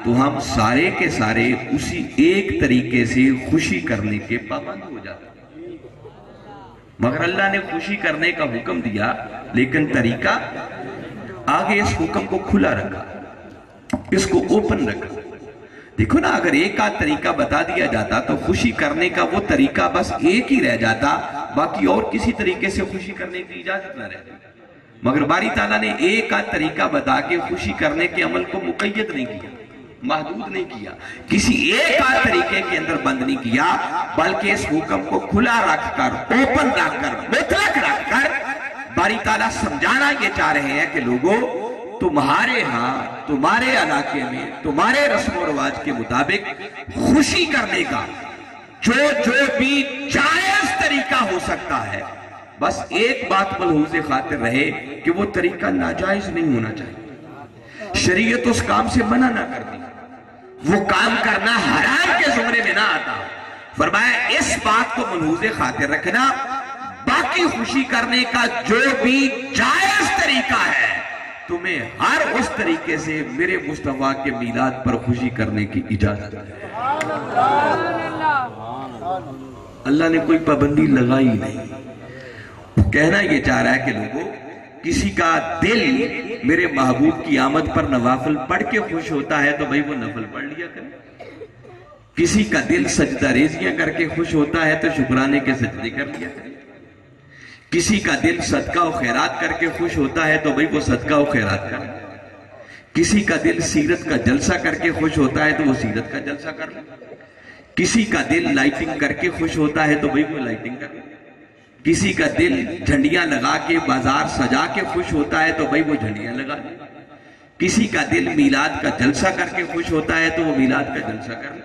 تو ہم سارے کے سارے اسی ایک طریقے سے خوشی کرنے کے پابند ہو جاتے، مگر اللہ نے خوشی کرنے کا حکم دیا لیکن طریقہ آگے اس حکم کو کھلا رکھا، اس کو اوپن رکھا۔ دیکھو نا، اگر ایک آدھ طریقہ بتا دیا جاتا تو خوشی کرنے کا وہ طریقہ بس ایک ہی رہ جاتا، باقی اور کسی طریقے سے خوشی کرنے کی اجازت نہ رہتی، مگر باری تعالیٰ نے ایک آدھ طریقہ بتا کے خوشی کرنے کے عمل کو مقید نہیں کیا، محدود نہیں کیا، کسی ایک آدھ طریقے کے اندر بند نہیں کیا، بلکہ اس حکم کو کھلا رکھ کر، اوپن رکھ کر، مطلق رکھ کر باری تعالیٰ سمجھانا یہ چاہ رہے ہیں کہ لوگوں، تمہارے ہاں، تمہارے علاقے میں، تمہارے رسم و رواج کے مطابق خوشی کرنے کا جو بھی جائز طریقہ ہو سکتا ہے، بس ایک بات ملحوظ خاطر رہے کہ وہ طریقہ ناجائز نہیں ہونا چاہیے، شریعت اس کام سے منع نہ کرتی، وہ کام کرنا حرام کے زمرے میں نہ آتا۔ فرمایا اس بات کو ملحوظ خاطر رکھنا، باقی خوشی کرنے کا جو بھی جائز طریقہ ہے تمہیں ہر اس طریقے سے میرے مصطفیٰ کے میلاد پر خوشی کرنے کی اجازت ہے۔ اللہ نے کوئی پابندی لگائی نہیں، وہ کہنا یہ چاہ رہا ہے کہ لوگوں، کسی کا دل میرے محبوب کی آمد پر نوافل پڑھ کے خوش ہوتا ہے تو بھئی وہ نفل پڑھ لیا کرے، کسی کا دل سجدہ ریزیاں کر کے خوش ہوتا ہے تو شکرانے کے سجدے کر لیا کرے، کسی کا دل صدقہ و خیرات کر کے خوش ہوتا ہے تو بھئی وہ صدقہ و خیرات کر لے، کسی کا دل سیرت کا جلسہ کر کے خوش ہوتا ہے تو وہ سیرت کا جلسہ کر لے، کسی کا دل لائٹنگ کر کے خوش ہوتا ہے تو بھئی وہ لائٹنگ کر لے، کسی کا دل جھنڈیاں لگا کے بازار سجا کے خوش ہوتا ہے تو بھئی وہ جھنڈیاں لگا لے، کسی کا دل میلاد کا جلسہ کر کے خوش ہوتا ہے تو وہ میلاد کا جلسہ کر لے،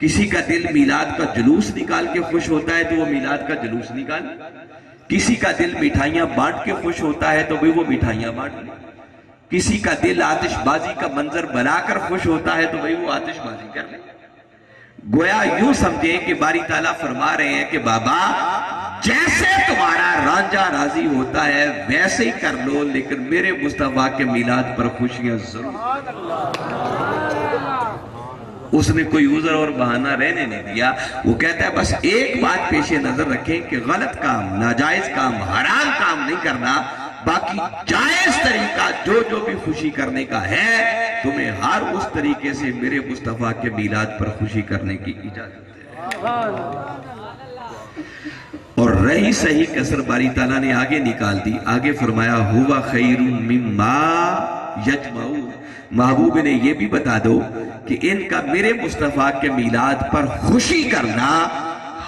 کسی کا دل میلاد کا جلوس نکال کے خوش ہوتا ہے تو وہ میلاد کا جلوس نکال لے، کسی کا دل مٹھائیاں بانٹ کے خوش ہوتا ہے تو بھی وہ مٹھائیاں بانٹ لے، کسی کا دل آتش بازی کا منظر بنا کر خوش ہوتا ہے تو بھی وہ آتش بازی کر لے۔ گویا یوں سمجھیں کہ باری تعالیٰ فرما رہے ہیں کہ بابا جیسے تمہارا رانجھا راضی ہوتا ہے ویسے ہی کر لو، لیکن میرے مصطفیٰ کے میلاد پر خوشیاں ضرور۔ اس نے کوئی عذر اور بہانہ رہنے نہیں دیا، وہ کہتا ہے بس ایک بات پیش نظر رکھیں کہ غلط کام، ناجائز کام، حرام کام نہیں کرنا، باقی جائز طریقہ جو بھی خوشی کرنے کا ہے تمہیں ہر اس طریقے سے میرے مصطفیٰ کے میلاد پر خوشی کرنے کی اجازت ہے۔ اور رہی صحیح کسر باری تعالیٰ نے آگے نکال دی، آگے فرمایا ہوا خیر مما یجمعون، محبوب نے یہ بھی بتا دو کہ ان کا میرے مصطفیٰ کے میلاد پر خوشی کرنا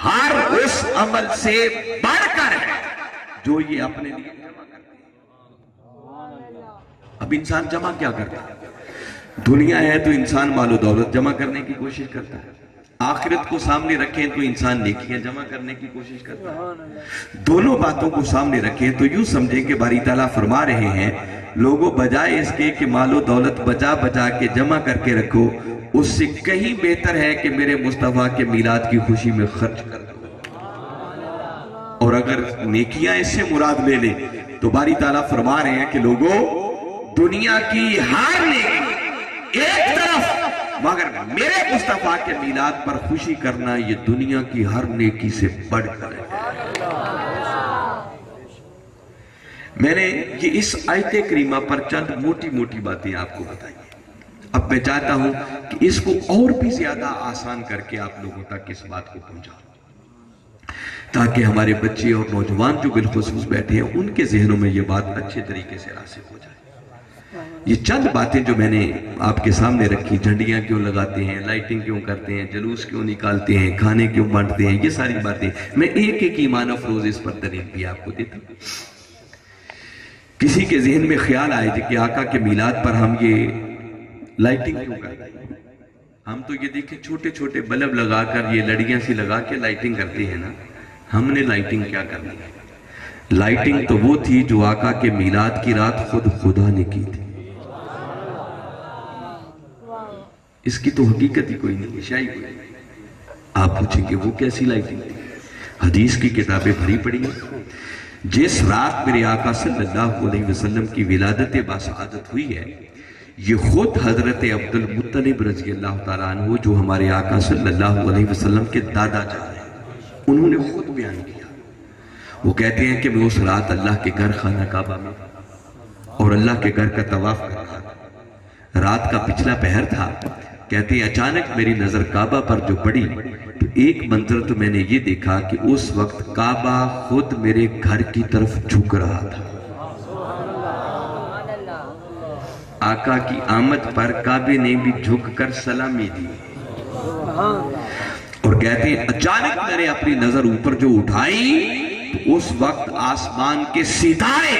ہر اس عمل سے بڑھ کر ہے جو یہ اپنے لیے جمع کرتے ہیں۔ اب انسان جمع کیا کرتا ہے؟ دنیا ہے تو انسان مال و دولت جمع کرنے کی کوشش کرتا ہے، آخرت کو سامنے رکھیں تو انسان نیکیاں جمع کرنے کی کوشش کرتا ہے۔ دونوں باتوں کو سامنے رکھیں تو یوں سمجھیں کہ باری تعالیٰ فرما رہے ہیں لوگوں بجائے اس کے کہ مال و دولت بچا بچا کے جمع کر کے رکھو، اس سے کہیں بہتر ہے کہ میرے مصطفیٰ کے میلاد کی خوشی میں خرچ کر دو، اور اگر نیکیاں اس سے مراد لے لیں تو باری تعالیٰ فرما رہے ہیں کہ لوگوں دنیا کی ہر نیکی ایک طرف، مگر میرے مصطفیٰ کے میلاد پر خوشی کرنا یہ دنیا کی ہر نیکی سے بڑھ کر ہے۔ میں نے یہ اس آیت کریمہ پر چند موٹی موٹی باتیں آپ کو بتائی ہیں۔ اب میں چاہتا ہوں کہ اس کو اور بھی زیادہ آسان کر کے آپ لوگوں تک اس بات کو پہنچاؤں، تاکہ ہمارے بچے اور نوجوان جو بالخصوص بیٹھے ہیں ان کے ذہنوں میں یہ بات اچھے طریقے سے راسخ ہو جائے۔ یہ چند باتیں جو میں نے آپ کے سامنے رکھی، جھنڈیاں کیوں لگاتے ہیں، لائٹنگ کیوں کرتے ہیں، جلوس کیوں نکالتے ہیں، کھانے کیوں بانٹتے ہیں، یہ ساری باتیں میں ایک ایک ایمان افروز اس پر دلیل بھی آپ کو دیتا ہوں۔ کسی کے ذہن میں خیال آئے کہ آقا کے میلاد پر ہم یہ لائٹنگ کیوں کرتے ہیں؟ ہم تو یہ دیکھیں چھوٹے چھوٹے بلب لگا کر یہ لڑیاں سی لگا کے لائٹنگ کرتے ہیں نا، ہم نے لائٹنگ کیا کرنی ہے؟ لائٹنگ تو وہ تھی جو آقا کے میلاد کی رات خود خدا نے کی تھی۔ اس کی تو حقیقت ہی کوئی نہیں، شاید کوئی نہیں۔ آپ پوچھیں کہ وہ کیسی لائٹنگ تھی؟ حدیث کی کتابیں بھری پڑی ہیں۔ جس رات میرے آقا صلی اللہ علیہ وسلم کی ولادت باسعادت ہوئی ہے، یہ خود حضرت عبد المطلب رضی اللہ تعالیٰ عنہ جو ہمارے آقا صلی اللہ علیہ وسلم کے دادا جان ہیں، انہوں نے خود بیان کیا۔ وہ کہتے ہیں کہ میں اس رات اللہ کے گھر خانہ کعبہ میں اور اللہ کے گھر کا طواف کر رہا تھا۔ رات کا پچھلا پہر تھا۔ کہتے ہیں اچانک میری نظر کعبہ پر جو پڑی تو ایک منظر تو میں نے یہ دیکھا کہ اس وقت کعبہ خود میرے گھر کی طرف جھک رہا تھا۔ آقا کی آمد پر کعبے نے بھی جھک کر سلامی دی، اور کہتے ہیں اچانک میں نے اپنی نظر اوپر جو اٹھائی تو اس وقت آسمان کے ستارے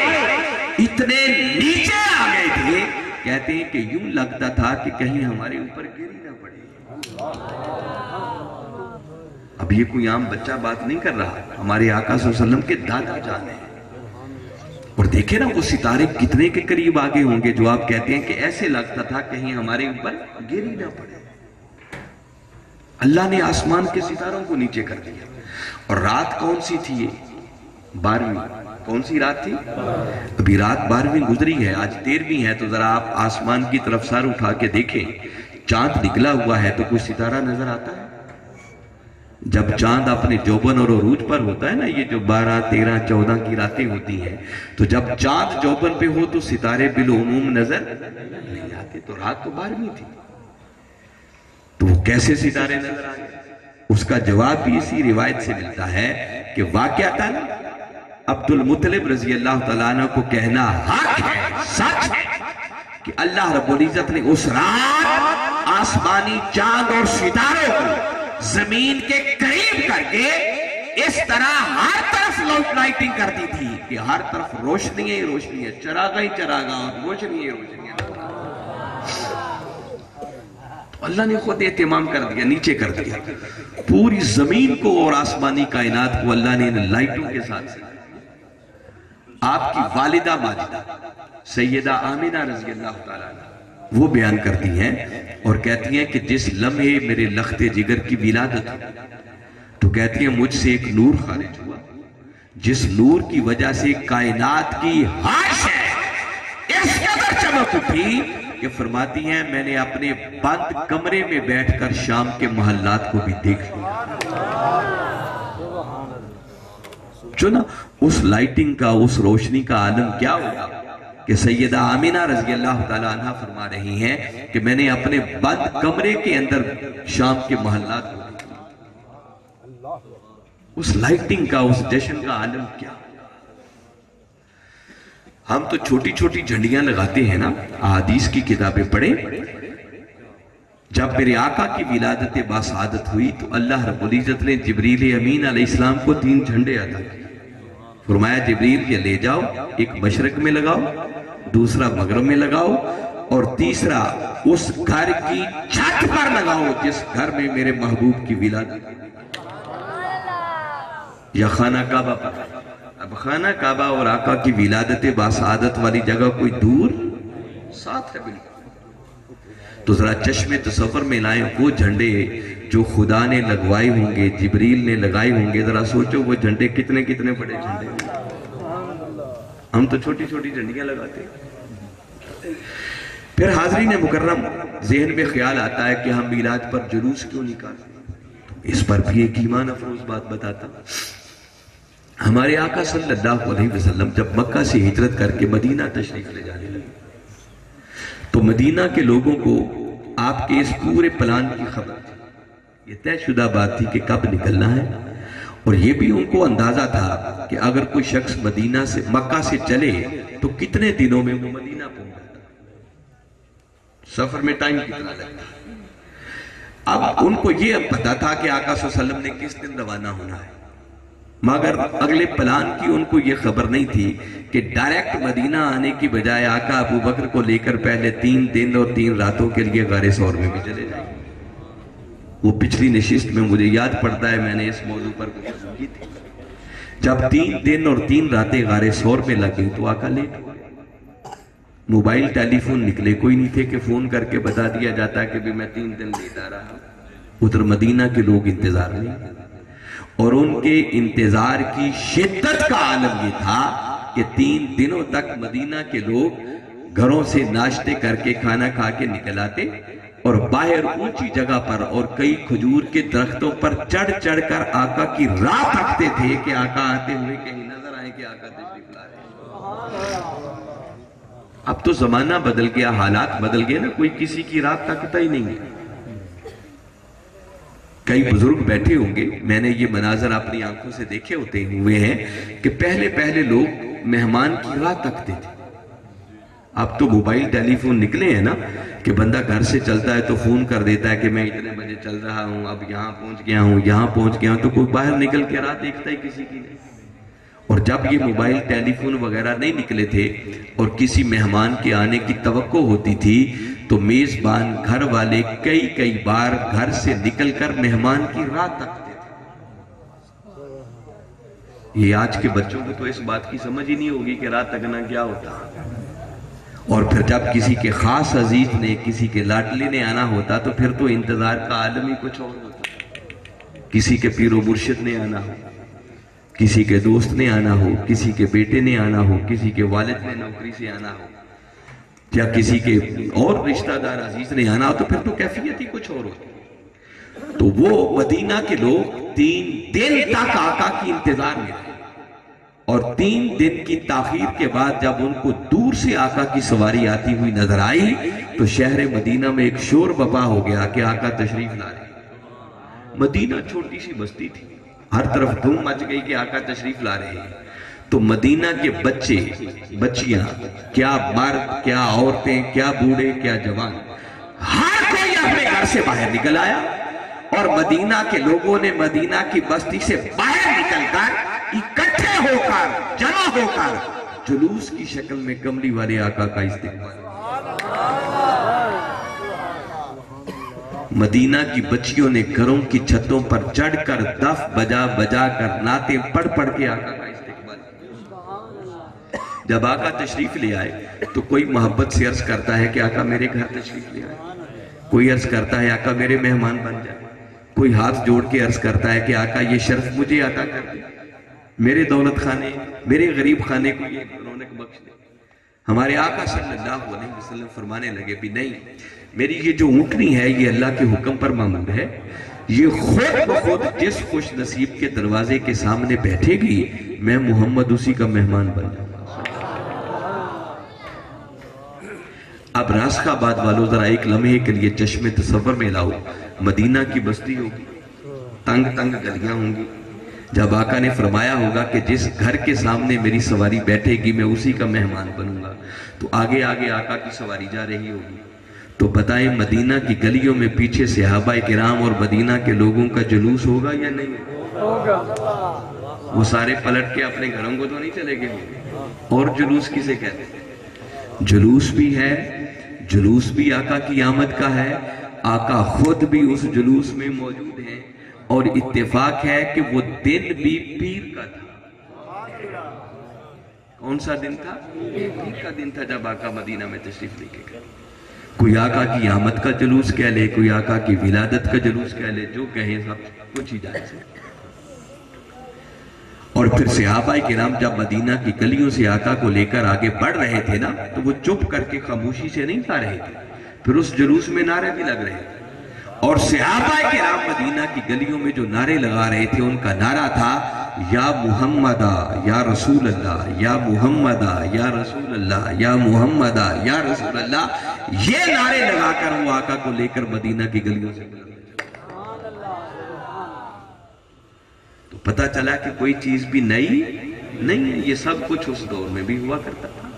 اتنے نیچے آ گئے تھے، کہتے ہیں کہ یوں لگتا تھا کہ کہیں ہمارے اوپر گری نہ پڑے۔ اب یہ کوئی عام بچہ بات نہیں کر رہا، ہمارے آقا صلی اللہ علیہ وسلم کے دادا جان ہیں۔ اور دیکھیں نا وہ ستارے کتنے کے قریب آگے ہوں گے جو آپ کہتے ہیں کہ ایسے لگتا تھا کہیں ہمارے اوپر گری نہ پڑے۔ اللہ نے آسمان کے ستاروں کو نیچے کر دیا۔ اور رات کون سی تھی؟ یہ 12ویں۔ کون سی رات تھی؟ ابھی رات 12ویں گزری ہے، آج 13ویں ہے، تو ذرا آپ آسمان کی طرف سر اٹھا کے دیکھیں، چاند نکلا ہوا ہے تو کوئی ستارہ نظر آتا ہے؟ جب چاند اپنے جوبن اور عروج پر ہوتا ہے نا، یہ جو 12، 13، 14 کی راتیں ہوتی ہیں، تو جب چاند جوبن پہ ہو تو ستارے بالعموم نظر نہیں آتے۔ تو رات تو 12ویں تھی، تو وہ کیسے ستارے نظر آئے؟ اس کا جواب بھی اسی روایت سے ملتا ہے کہ واقعتاً عبد المطلب رضی اللہ تعالیٰ عنہ کو کہنا حق ہے، سچ ہے کہ اللہ رب العزت نے اس رات آسمانی چاند اور ستاروں کو زمین کے قریب کر کے اس طرح ہر طرف لائٹنگ کر دی تھی کہ ہر طرف روشنی ہی روشنی ہے، چراغا ہی چراغا اور روشنی ہی روشنی ہے۔ تو اللہ نے خود اہتمام کر دیا، نیچے کر دیا پوری زمین کو اور آسمانی کائنات کو اللہ نے ان لائٹوں کے ساتھ ساتھ۔ آپ کی والدہ ماجدہ سیدہ آمینہ رضی اللہ تعالیٰ عنہ وہ بیان کرتی ہیں اور کہتی ہیں کہ جس لمحے میرے لخت جگر کی ولادت تو کہتی ہیں مجھ سے ایک نور خارج ہوا، جس نور کی وجہ سے کائنات کی ہر شے اس قدر چمک اٹھی کہ فرماتی ہیں میں نے اپنے بند کمرے میں بیٹھ کر شام کے محلات کو بھی دیکھ لیا۔ چنا اس لائٹنگ کا، اس روشنی کا عالم کیا ہوگا کہ سیدہ آمینہ رضی اللہ تعالیٰ عنہ فرما رہی ہیں کہ میں نے اپنے بند کمرے کے اندر شام کے محلات کو دیکھا۔ اس لائٹنگ کا، اس جشن کا عالم کیا؟ ہم تو چھوٹی چھوٹی جھنڈیاں لگاتے ہیں نا، احادیث کی کتابیں پڑھیں۔ جب میرے آقا کی ولادت باسعادت ہوئی تو اللہ رب العزت نے جبریل امین علیہ السلام کو 3 جھنڈے عطا کیے۔ فرمایا جبریل یہ لے جاؤ، ایک مشرق میں لگاؤ، دوسرا مغرب میں لگاؤ، اور تیسرا اس گھر کی چھت پر لگاؤ جس گھر میں میرے محبوب کی ولادت، یا خانہ کعبہ پر۔ اب خانہ کعبہ اور آقا کی ولادت باسعادت والی جگہ کوئی دور ساتھ ہے بالکل۔ تو ذرا چشم تصور میں لائیں وہ جھنڈے جو خدا نے لگوائے ہوں گے، جبریل نے لگائے ہوں گے، ذرا سوچو وہ جھنڈے کتنے کتنے بڑے جھنڈے۔ ہم تو چھوٹی چھوٹی جھنڈیاں لگاتے ہیں۔ پھر حاضرین مکرم ذہن میں خیال آتا ہے کہ ہم میلاد پر جلوس کیوں نکالتے ہیں؟ اس پر بھی ایک ایمان افروز بات بتاتا ہوں۔ ہمارے آقا صلی اللہ علیہ وسلم جب مکہ سے ہجرت کر کے مدینہ تشریف لے جانے لگے تو مدینہ کے لوگوں کو آپ کے اس پورے پلان کی خبر تھی، یہ طے شدہ بات تھی کہ کب نکلنا ہے، اور یہ بھی ان کو اندازہ تھا کہ اگر کوئی شخص مدینہ سے مکہ سے چلے تو کتنے دنوں میں وہ مدینہ پہنچ جاتا، سفر میں ٹائم کتنا لگتا۔ اب ان کو یہ پتا تھا کہ آقا صلی اللہ علیہ وسلم نے کس دن روانہ ہونا ہے، مگر اگلے پلان کی ان کو یہ خبر نہیں تھی کہ ڈائریکٹ مدینہ آنے کی بجائے آقا ابو بکر کو لے کر پہلے 3 دن اور 3 راتوں کے لیے غار ثور میں بھی چلے جائیں۔ وہ پچھلی نشست میں مجھے یاد پڑتا ہے میں نے اس موضوع پر گفتگو کی تھی، جب 3 دن اور 3 راتیں غار ثور میں لگیں تو آقا لیٹ ہوئے۔ موبائل ٹیلی فون نکلے کوئی نہیں تھے کہ فون کر کے بتا دیا جاتا کہ بھی میں 3 دن لیٹ آ رہا ہوں۔ ادھر مدینہ کے لوگ انتظار نہیں، اور ان کے انتظار کی شدت کا عالم یہ تھا کہ 3 دنوں تک مدینہ کے لوگ گھروں سے ناشتے کر کے کھانا کھا کے نکل آتے اور باہر اونچی جگہ پر اور کئی کھجور کے درختوں پر چڑھ چڑھ کر آقا کی راہ تکتے تھے کہ آقا آتے ہوئے کہیں نظر آئے کہ آقا تشریف لا رہے ہیں۔ اب تو زمانہ بدل گیا، حالات بدل گئے نا، کوئی کسی کی راہ تکتا ہی نہیں ہے۔ کئی بزرگ بیٹھے ہوں گے، میں نے یہ مناظر اپنی آنکھوں سے دیکھے ہوتے ہوئے ہیں کہ پہلے لوگ مہمان کی راہ تکتے تھے۔ اب تو موبائل ٹیلی فون نکلے ہیں نا کہ بندہ گھر سے چلتا ہے تو فون کر دیتا ہے کہ میں اتنے بجے چل رہا ہوں، اب یہاں پہنچ گیا ہوں، تو کوئی باہر نکل کے راہ دیکھتا ہی کسی کی نہیں۔ اور جب یہ موبائل ٹیلی فون وغیرہ نہیں نکلے تھے اور کسی مہمان کے آنے کی توقع ہوتی تھی تو میزبان گھر والے کئی بار گھر سے نکل کر مہمان کی راہ تکتے تھے۔ یہ آج کے بچوں کو تو اس بات کی سمجھ ہی نہیں ہوگی کہ راہ تکنا کیا ہوتا۔ اور پھر جب کسی کے خاص عزیز نے، کسی کے لاڈلے نے آنا ہوتا تو پھر تو انتظار کا عالم ہی کچھ اور ہوتا۔ کسی کے پیر و مرشد نے آنا ہو، کسی کے دوست نے آنا ہو، کسی کے بیٹے نے آنا ہو، کسی کے والد نے نوکری سے آنا ہو، یا کسی کے اور رشتہ دار عزیز نے آنا ہو، تو پھر تو کیفیت ہی کچھ اور ہوتی۔ تو وہ مدینہ کے لوگ 3 دن تک آقا کی انتظار میں رہے، اور 3 دن کی تاخیر کے بعد جب ان کو دور سے آقا کی سواری آتی ہوئی نظر آئی تو شہر مدینہ میں ایک شور بپا ہو گیا کہ آقا تشریف لا رہے ہیں۔ مدینہ چھوٹی سی بستی تھی، ہر طرف دھوم مچ گئی کہ آقا تشریف لا رہے ہیں۔ تو مدینہ کے بچے بچیاں، کیا مرد، کیا عورتیں، کیا بوڑھے، کیا جوان، ہر کوئی اپنے گھر سے باہر نکل آیا، اور مدینہ کے لوگوں نے مدینہ کی بستی سے باہر نکل کر اکٹھے ہو کر، جمع ہو کر جلوس کی شکل میں کملی والے آقا کا استقبال۔ مدینہ کی بچیوں نے گھروں کی چھتوں پر چڑھ کر دف بجا بجا کر نعتیں پڑھ پڑھ کے آقا کا استقبال کیا۔ جب آقا تشریف لے آئے تو کوئی محبت سے عرض کرتا ہے کہ آقا میرے گھر تشریف لے آئے، کوئی عرض کرتا ہے آقا میرے مہمان بن جائے، کوئی ہاتھ جوڑ کے عرض کرتا ہے کہ آقا یہ شرف مجھے عطا کر دے، میرے دولت خانے، میرے غریب خانے کو یہ رونق بخش دے۔ ہمارے آقا صلی اللہ علیہ وسلم فرمانے لگے بھی نہیں، میری یہ جو اونٹنی ہے یہ اللہ کے حکم پر معمول ہے، یہ خود بخود جس خوش نصیب کے دروازے کے سامنے بیٹھے گی میں محمد اسی کا مہمان بن جاؤں۔ اب راسخ آباد والوں ذرا ایک لمحے کے لیے چشم تصور میں لاؤ، مدینہ کی بستی ہوگی، تنگ تنگ گلیاں ہوں گی، جب آقا نے فرمایا ہوگا کہ جس گھر کے سامنے میری سواری بیٹھے گی میں اسی کا مہمان بنوں گا، تو آگے آگے آقا کی سواری جا رہی ہوگی، تو بتائیں مدینہ کی گلیوں میں پیچھے صحابہ کرام اور مدینہ کے لوگوں کا جلوس ہوگا یا نہیں ہوگا؟ وہ سارے پلٹ کے اپنے گھروں کو تو نہیں چلے گئے ہوں۔ اور جلوس کسے کہتے ہیں؟ جلوس بھی ہے، جلوس بھی آقا کی آمد کا ہے، آقا خود بھی اس جلوس میں موجود ہیں، اور اتفاق ہے کہ وہ دن بھی پیر کا تھا۔ کون سا دن تھا؟ پیر کا دن تھا جب آقا مدینہ میں تشریف لے کے گئے۔ کوئی آقا کی آمد کا جلوس کہہ لے، کوئی آقا کی ولادت کا جلوس کہہ لے، جو کہیں سب کچھ ہی جائز ہے۔ اور پھر صحابہ کرام جب مدینہ کی گلیوں سے آقا کو لے کر آگے بڑھ رہے تھے نا تو وہ چپ کر کے خاموشی سے نہیں کھا رہے تھے، پھر اس جلوس میں نعرے بھی لگ رہے تھے۔ اور صحابہ کرام مدینہ کی گلیوں میں جو نعرے لگا رہے تھے ان کا نعرہ تھا یا محمدہ یا رسول اللہ، یا محمدہ یا رسول اللہ، یا محمدہ یا رسول اللہ، یہ نعرے لگا کر وہ آقا کو لے کر مدینہ کی گلیوں سے گزرے۔ تو پتہ چلا کہ کوئی چیز بھی نئی نہیں ہے، یہ سب کچھ اس دور میں بھی ہوا کرتا تھا۔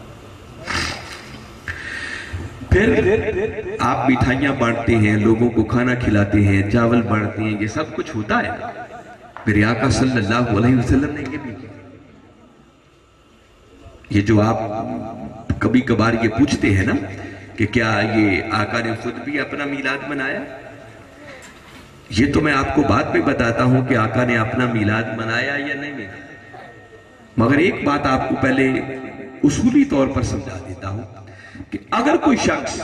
پھر آپ مٹھائیاں بانٹتے ہیں، لوگوں کو کھانا کھلاتے ہیں، چاول بانٹتے ہیں، یہ سب کچھ ہوتا ہے۔ میرے آقا صلی اللہ علیہ وسلم نے یہ بھی کیا۔ یہ جو آپ کبھی کبھار یہ پوچھتے ہیں نا کہ کیا یہ آقا نے خود بھی اپنا میلاد منایا، یہ تو میں آپ کو بعد میں بتاتا ہوں کہ آقا نے اپنا میلاد منایا یا نہیں منایا، مگر ایک بات آپ کو پہلے اصولی طور پر سمجھا دیتا ہوں کہ اگر کوئی شخص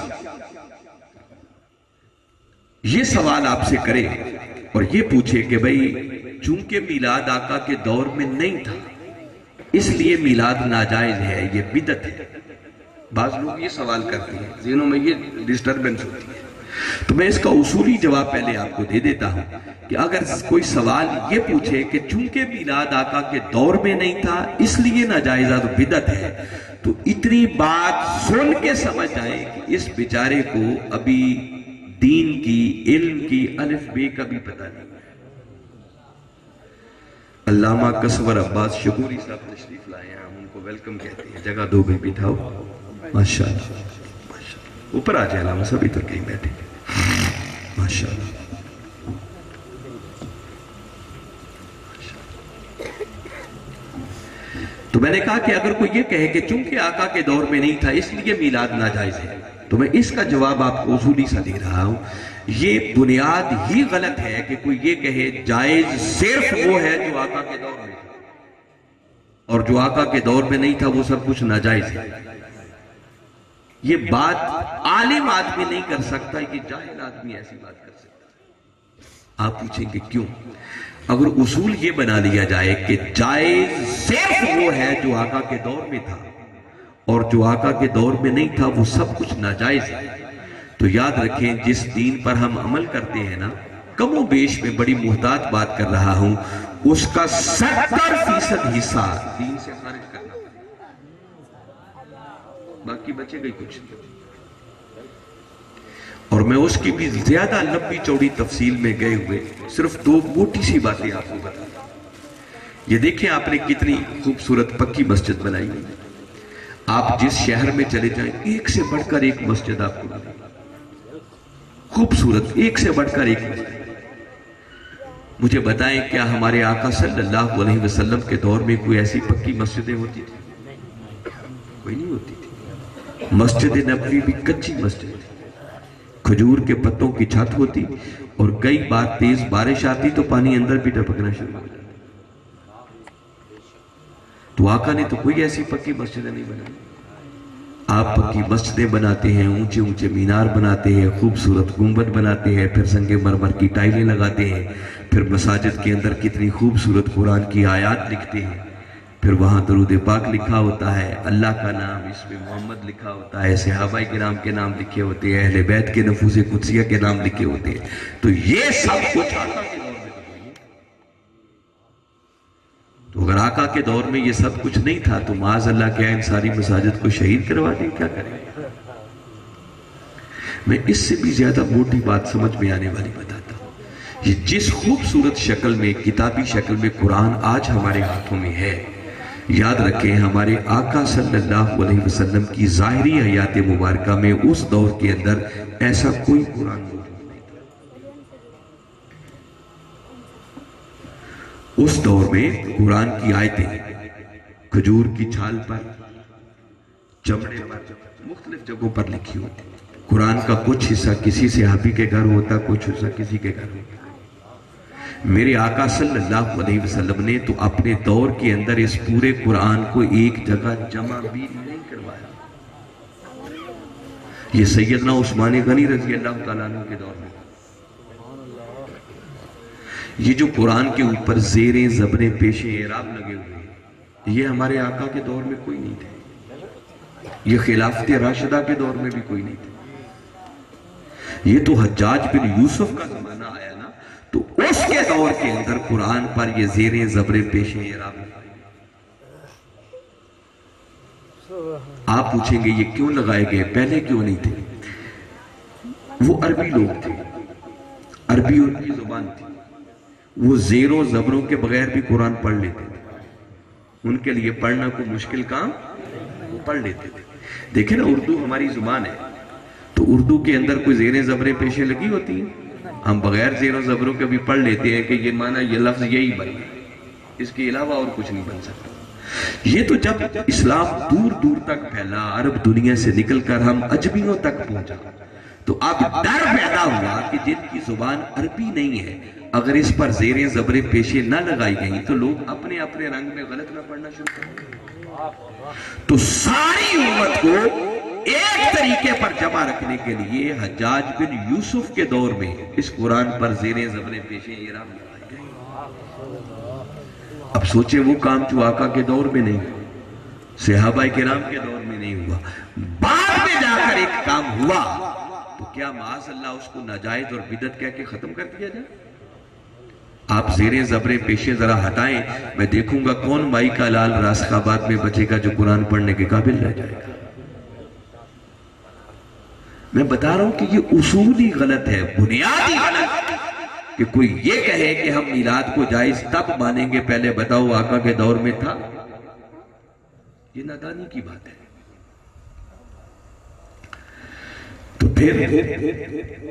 یہ سوال آپ سے کرے اور یہ پوچھے کہ بھئی چونکہ میلاد آقا کے دور میں نہیں تھا اس لیے میلاد ناجائز ہے، یہ بدعت ہے، بعض لوگ یہ سوال کرتے ہیں، ذہنوں میں یہ ڈسٹربنس ہوتی ہے، تو میں اس کا اصولی جواب پہلے آپ کو دے دیتا ہوں کہ اگر کوئی سوال یہ پوچھے کہ چونکہ میلاد آقا کے دور میں نہیں تھا اس لیے ناجائز تو بدعت ہے، تو اتنی بات سن کے سمجھ جائیں کہ اس بیچارے کو ابھی دین کی، علم کی الف بے کا بھی پتہ نہیں۔ علامہ کسور عباس شکوری صاحب تشریف لائے ہیں، ہم ان کو ویلکم کہتے ہیں، جگہ دو بھی بٹھاؤ، ماشاءاللہ اوپر آ جائے علامہ صاحب، ادھر کہیں بیٹھے ماشاءاللہ۔ تو میں نے کہا کہ اگر کوئی یہ کہے کہ چونکہ آقا کے دور میں نہیں تھا اس لیے میلاد ناجائز ہے، تو میں اس کا جواب آپ کو اصولی سا دے رہا ہوں، یہ بنیاد ہی غلط ہے کہ کوئی یہ کہے جائز صرف وہ ہے جو آقا کے دور میں تھا اور جو آقا کے دور میں نہیں تھا وہ سب کچھ ناجائز ہے۔ یہ بات عالم آدمی نہیں کر سکتا، یہ جاہل آدمی ایسی بات کر سکتا۔ آپ پوچھیں گے کیوں؟ اگر اصول یہ بنا لیا جائے کہ جائز صرف وہ ہے جو آقا کے دور میں تھا اور جو آقا کے دور میں نہیں تھا وہ سب کچھ ناجائز ہے، تو یاد رکھیں جس دین پر ہم عمل کرتے ہیں نا، کم و بیش میں بڑی محتاط بات کر رہا ہوں، اس کا 70% حصہ دین سے خارج کرنا، باقی بچے گئی کچھ نہیں۔ اور میں اس کی بھی زیادہ لمبی چوڑی تفصیل میں گئے ہوئے صرف دو موٹی سی باتیں آپ کو بتا دوں۔ یہ دیکھیں آپ نے کتنی خوبصورت پکی مسجد بنائی ہے، آپ جس شہر میں چلے جائیں ایک سے بڑھ کر ایک مسجد آپ کو ملے، خوبصورت ایک سے بڑھ کر ایک مسجد۔ مجھے بتائیں کیا ہمارے آقا صلی اللہ علیہ وسلم کے دور میں کوئی ایسی پکی مسجدیں ہوتی تھی؟ کوئی نہیں ہوتی تھی۔ مسجد نبوی بھی کچی مسجد تھی، کھجور کے پتوں کی چھت ہوتی اور کئی بار تیز بارش آتی تو پانی اندر بھی ٹپکنا شروع ہو جاتا۔ تو آقا نے تو کوئی ایسی پکی مسجدیں نہیں بنائی۔ آپ پکی مسجدیں بناتے ہیں، اونچے اونچے مینار بناتے ہیں، خوبصورت گنبد بناتے ہیں، پھر سنگ مرمر کی ٹائلیں لگاتے ہیں، پھر مساجد کے اندر کتنی خوبصورت قرآن کی آیات لکھتے ہیں، پھر وہاں درود پاک لکھا ہوتا ہے، اللہ کا نام اسم محمد لکھا ہوتا ہے، صحابہ کرام کے نام لکھے ہوتے ہیں، اہل بیت کے نفوس قدسیہ کے نام لکھے ہوتے ہیں۔ تو یہ سب کچھ آقا کے دور میں تو نہیں، تو اگر آقا کے دور میں یہ سب کچھ نہیں تھا تو معاذ اللہ کیا ان ساری مساجد کو شہید کروا دیں، کیا کریں؟ میں اس سے بھی زیادہ موٹی بات سمجھ میں آنے والی بتاتا ہوں۔ یہ جس خوبصورت شکل میں، کتابی شکل میں قرآن آج ہمارے ہاتھوں میں ہے، یاد رکھیں ہمارے آقا صلی اللہ علیہ وسلم کی ظاہری حیات مبارکہ میں اس دور کے اندر ایسا کوئی قرآن موجود نہیں تھا۔ اس دور میں قرآن کی آیتیں کھجور کی چھال پر، چمڑے پر، مختلف جگہوں پر لکھی ہوتی۔ قرآن کا کچھ حصہ کسی صحابی کے گھر ہوتا، کچھ حصہ کسی کے گھر ہوتا۔ میرے آقا صلی اللہ علیہ وسلم نے تو اپنے دور کے اندر اس پورے قرآن کو ایک جگہ جمع بھی نہیں کروایا۔ یہ سیدنا عثمان غنی رضی اللہ تعالیٰ عنہ کے دور میں، یہ جو قرآن کے اوپر زیریں زبریں پیشیں اعراب لگے ہوئے ہیں، یہ ہمارے آقا کے دور میں کوئی نہیں تھے، یہ خلافت راشدہ کے دور میں بھی کوئی نہیں تھے۔ یہ تو حجاج بن یوسف کا زمانہ آیا نا، تو اس کے دور کے اندر قرآن پر یہ زیریں زبریں پیشیں اعراب لگائے۔ آپ پوچھیں گے یہ کیوں لگائے گئے، پہلے کیوں نہیں تھے؟ وہ عربی لوگ تھے، عربی ان کی زبان تھی، وہ زیروں زبروں کے بغیر بھی قرآن پڑھ لیتے تھے، ان کے لیے پڑھنا کوئی مشکل کام، وہ پڑھ لیتے تھے۔ دیکھیں نا اردو ہماری زبان ہے، تو اردو کے اندر کوئی زیریں زبریں پیشیں لگی ہوتی ہیں، ہم بغیر زیروں زبروں کے بھی پڑھ لیتے ہیں کہ یہ معنی یہ لفظ یہی بن ہے، اس کے علاوہ اور کچھ نہیں بن سکتا۔ یہ تو جب اسلام دور دور تک پھیلا، عرب دنیا سے نکل کر ہم عجمیوں تک پہنچا، تو اب ڈر پیدا ہوا کہ جن کی زبان عربی نہیں ہے، اگر اس پر زیریں زبریں پیشیں نہ لگائی گئیں تو لوگ اپنے اپنے رنگ میں غلط نہ پڑھنا شروع کریں۔ تو ساری امت کو ایک طریقے پر جمع رکھنے کے لیے حجاج بن یوسف کے دور میں اس قرآن پر زیریں زبریں پیشیں اعراب لگائی گئیں۔ اب سوچیں وہ کام جو آقا کے دور میں نہیں ہوا، صحابہ کرام کے دور میں نہیں ہوا، بعد میں جا کر ایک کام ہوا، تو کیا معاذ اللہ اس کو ناجائز اور بدعت کہہ کے ختم کر دیا جائے؟ آپ زیریں زبریں پیشیں ذرا ہٹائیں، میں دیکھوں گا کون مائی کا لال راسخ آباد میں بچے گا جو قرآن پڑھنے کے قابل رہ جائے گا۔ میں بتا رہا ہوں کہ یہ اصولی غلط ہے، بنیادی غلط، کہ کوئی یہ کہے کہ ہم میلاد کو جائز تب مانیں گے، پہلے بتاؤ آقا کے دور میں تھا؟ یہ نادانی کی بات ہے۔ تو پھر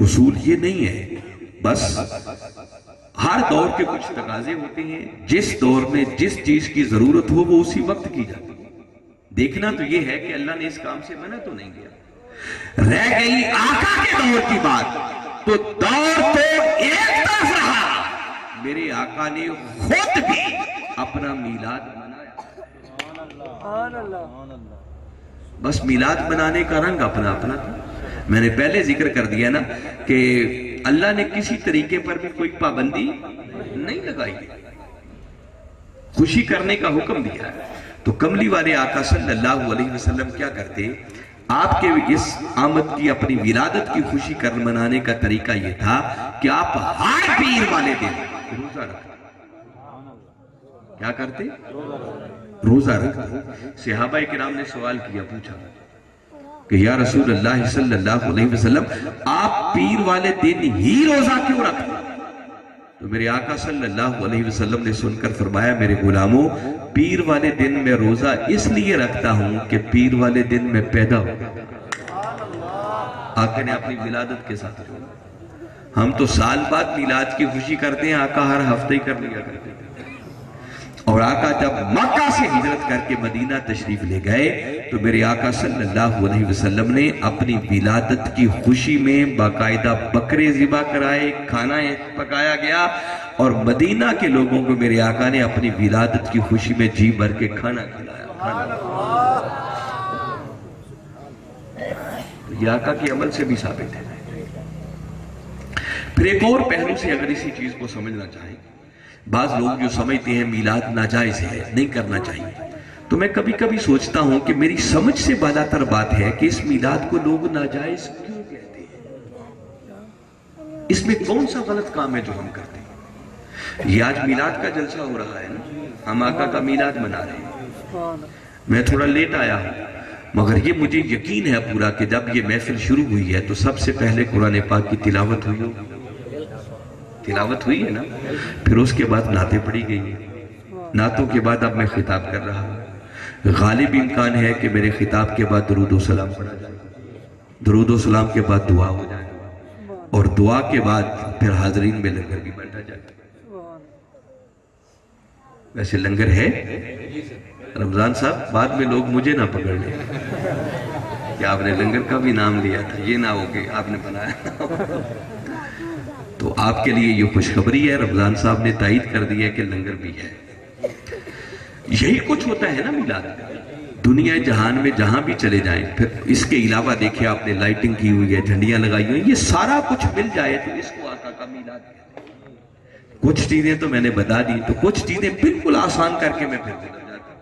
اصول یہ نہیں ہے، بس ہر دور کے کچھ تقاضے ہوتے ہیں، جس دور میں جس چیز کی ضرورت ہو وہ اسی وقت کی جاتی ہے۔ دیکھنا تو یہ ہے کہ اللہ نے اس کام سے منع تو نہیں کیا۔ رہ گئی آقا کے دور کی بات، تو دور تو ایک طرف رہا، میرے آقا نے خود بھی اپنا میلاد منایا، بس میلاد منانے کا رنگ اپنا اپنا تھا۔ میں نے پہلے ذکر کر دیا نا کہ اللہ نے کسی طریقے پر بھی کوئی پابندی نہیں لگائی، خوشی کرنے کا حکم دیا ہے۔ تو کملی والے آقا صلی اللہ علیہ وسلم کیا کرتے؟ آپ کے اس آمد کی، اپنی ولادت کی خوشی کر منانے کا طریقہ یہ تھا کہ آپ ہر پیر والے دن روزہ رکھتے۔ کیا کرتے؟ روزہ رکھتے۔ صحابہ کرام نے سوال کیا، پوچھا کہ یا رسول اللہ صلی اللہ علیہ وسلم آپ پیر والے دن ہی روزہ کیوں رکھتے؟ تو میرے آقا صلی اللہ علیہ وسلم نے سن کر فرمایا، میرے غلاموں، پیر والے دن میں روزہ اس لیے رکھتا ہوں کہ پیر والے دن میں پیدا ہوں۔ آقا نے اپنی ولادت کے ساتھ جوڑا۔ ہم تو سال بعد میلاد کی خوشی کرتے ہیں، آقا ہر ہفتے ہی کر لیا کرتے ہیں۔ اور آقا جب مکہ سے ہجرت کر کے مدینہ تشریف لے گئے تو میرے آقا صلی اللہ علیہ وسلم نے اپنی ولادت کی خوشی میں باقاعدہ بکرے ذبح کرائے، کھانا پکایا گیا، اور مدینہ کے لوگوں کو میرے آقا نے اپنی ولادت کی خوشی میں جی بھر کے کھانا کھلایا۔ یہ آقا کے عمل سے بھی ثابت ہے۔ پھر ایک اور پہلو سے اگر اسی چیز کو سمجھنا چاہیں، بعض لوگ جو سمجھتے ہیں میلاد ناجائز ہے، نہیں کرنا چاہیے، تو میں کبھی کبھی سوچتا ہوں کہ میری سمجھ سے بالا تر بات ہے کہ اس میلاد کو لوگ ناجائز کیوں کہتے ہیں؟ اس میں کون سا غلط کام ہے جو ہم کرتے ہیں؟ یہ آج میلاد کا جلسہ ہو رہا ہے نا، ہم آقا کا میلاد منا رہے ہیں۔ میں تھوڑا لیٹ آیا ہوں، مگر یہ مجھے یقین ہے پورا کہ جب یہ محفل شروع ہوئی ہے تو سب سے پہلے قرآن پاک کی تلاوت ہوئی ہو، تلاوت ہوئی ہے نا، پھر اس کے بعد نعتیں پڑھی گئی ہیں، نعتوں کے بعد اب میں خطاب کر رہا ہوں۔ غالب امکان ہے کہ میرے خطاب کے بعد درود و سلام پڑھا جائے، درود و سلام کے بعد دعا ہو جائے، اور دعا کے بعد پھر حاضرین میں لنگر بھی بانٹا جائے۔ ویسے لنگر ہے رمضان صاحب، بعد میں لوگ مجھے نہ پکڑ لیں کہ آپ نے لنگر کا بھی نام لیا تھا، یہ نہ ہو کہ آپ نے بنایا۔ تو آپ کے لیے یہ خوشخبری ہے، رمضان صاحب نے تائید کر دیا کہ لنگر بھی ہے۔ یہی کچھ ہوتا ہے نا میلاد، دنیا جہان میں جہاں بھی چلے جائیں۔ پھر اس کے علاوہ دیکھیں آپ نے لائٹنگ کی ہوئی ہے، جھنڈیاں لگائی ہوئی ہیں، یہ سارا کچھ مل جائے تو اس کو آقا کا میلاد کہتے ہیں۔ کچھ چیزیں تو میں نے بتا دی، تو کچھ چیزیں بالکل آسان کر کے میں پھر گزر جاتا ہوں،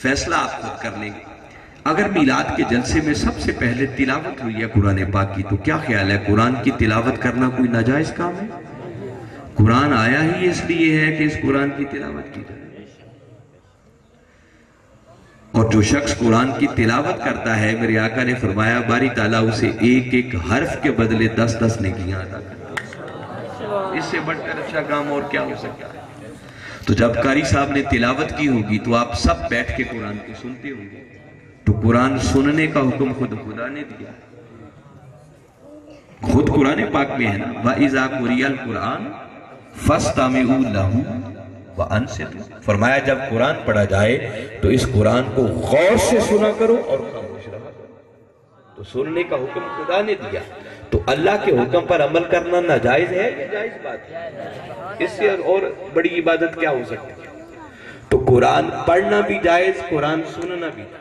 فیصلہ آپ خود کر لیں گے۔ اگر میلاد کے جلسے میں سب سے پہلے تلاوت ہوئی ہے قرآن پاک کی، تو کیا خیال ہے قرآن کی تلاوت کرنا کوئی ناجائز کام ہے؟ قرآن آیا ہی اس لیے ہے کہ اس قرآن کی تلاوت کی جائے، اور جو شخص قرآن کی تلاوت کرتا ہے میرے آقا نے فرمایا باری تعالیٰ اسے ایک ایک حرف کے بدلے 10 نیکیاں عطا کرتا ہے۔ اس سے بڑھ کر اچھا کام اور کیا ہو سکتا ہے؟ تو جب قاری صاحب نے تلاوت کی ہوگی تو آپ سب بیٹھ کے قرآن کو سنتے ہوں گے، تو قرآن سننے کا حکم خود خدا نے دیا، خود قرآن پاک میں ہے نا، وَإِذَا قُرِئَ الْقُرْآنُ فَاسْتَمِعُوا لَهُ وَأَنصِتُوا، فرمایا جب قرآن پڑھا جائے تو اس قرآن کو غور سے سنا کرو اور خاموش رہا کرو۔ تو سننے کا حکم خدا نے دیا، تو اللہ کے حکم پر عمل کرنا ناجائز ہے یا جائز بات ہے؟ اس سے اور بڑی عبادت کیا ہو سکتی ہے؟ تو قرآن پڑھنا بھی جائز، قرآن سننا بھی جائز۔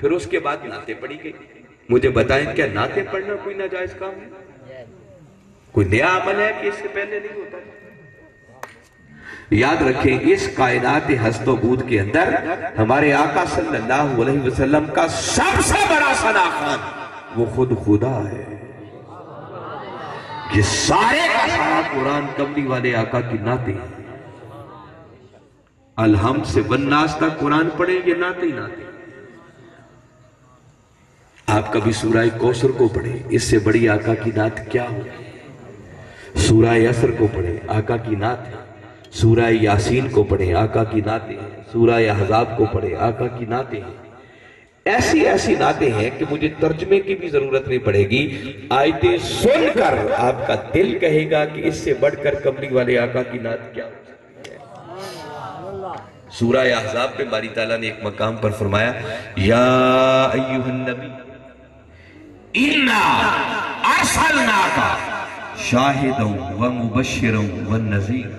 پھر اس کے بعد نعتیں پڑھی گئی۔ مجھے بتائیں کیا نعتیں پڑھنا کوئی ناجائز کام ہے؟ کوئی نیا عمل ہے کہ اس سے پہلے نہیں ہوتا؟ یاد رکھیں اس کائنات ہست و بود کے اندر ہمارے آقا صلی اللہ علیہ وسلم کا سب سے بڑا ثنا خوان وہ خود خدا ہے۔ یہ سارے کا سارا قرآن کملی والے آقا کی نعتیں ہیں۔ الحمد سے والناس تک قرآن پڑھیں، یہ نعتیں ہی نعتیں۔ آپ کبھی سورہ کوثر کو پڑھیں، اس سے بڑی آقا کی نعت کیا ہو؟ سورہ عصر کو پڑھیں، آقا کی نعت ہے۔ سورہ یاسین کو پڑھیں، آقا کی نعتیں ہیں۔ سورہ احزاب کو پڑھیں، آقا کی نعتیں ہیں۔ ایسی ایسی نعتیں ہیں کہ مجھے ترجمے کی بھی ضرورت نہیں پڑے گی، آیتیں سن کر آپ کا دل کہے گا کہ اس سے بڑھ کر کملی والے آقا کی نعت کیا ہو سکتی ہے۔ سورہ احزاب پہ باری تعالیٰ نے ایک مقام پر فرمایا یا ایھا النبی اِنَّا أَرْسَلْنَاكَ شَاهِدًا وَمُبَشِّرًا وَالنَّذِيرًا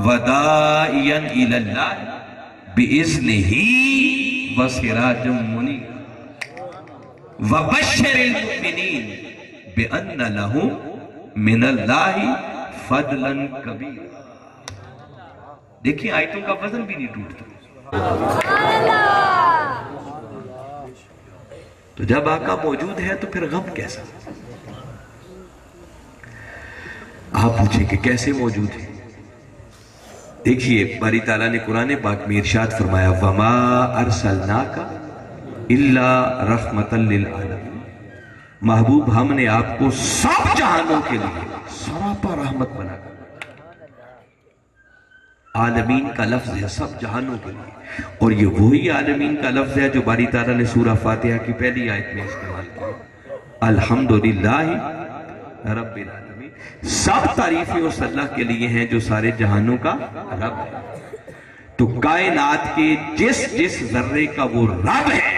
وَدَاعِيًا إِلَى اللَّهِ بِإِذْنِهِ وَسِرَاجًا مُنِيرًا وَبَشِّرِ الْمُؤْمِنِينَ بِأَنَّ لَهُم مِّنَ اللَّهِ فَضْلًا كَبِيرًا۔ دیکھیں آیتوں کا وزن بھی نہیں ٹوٹتا۔ تو جب آقا موجود ہے تو پھر غم کیسا؟ آپ پوچھیں کہ کیسے موجود ہے؟ دیکھیے باری تعالیٰ نے قرآن پاک میں ارشاد فرمایا وَمَا أَرْسَلْنَاكَ إِلَّا رَحْمَةً لِلْعَالَمِينَ، محبوب ہم نے آپ کو سب جہانوں کے لیے سراپا رحمت بنا کر، عالمین کا لفظ ہے سب جہانوں کے لیے، اور یہ وہی عالمین کا لفظ ہے جو باری تعالیٰ نے سورہ فاتحہ کی پہلی آیت میں استعمال کیا، الحمدللہ رب العالمین، سب تعریفیں اس اللہ کے لیے ہیں جو سارے جہانوں کا رب ہے۔ تو کائنات کے جس جس ذرے کا وہ رب ہے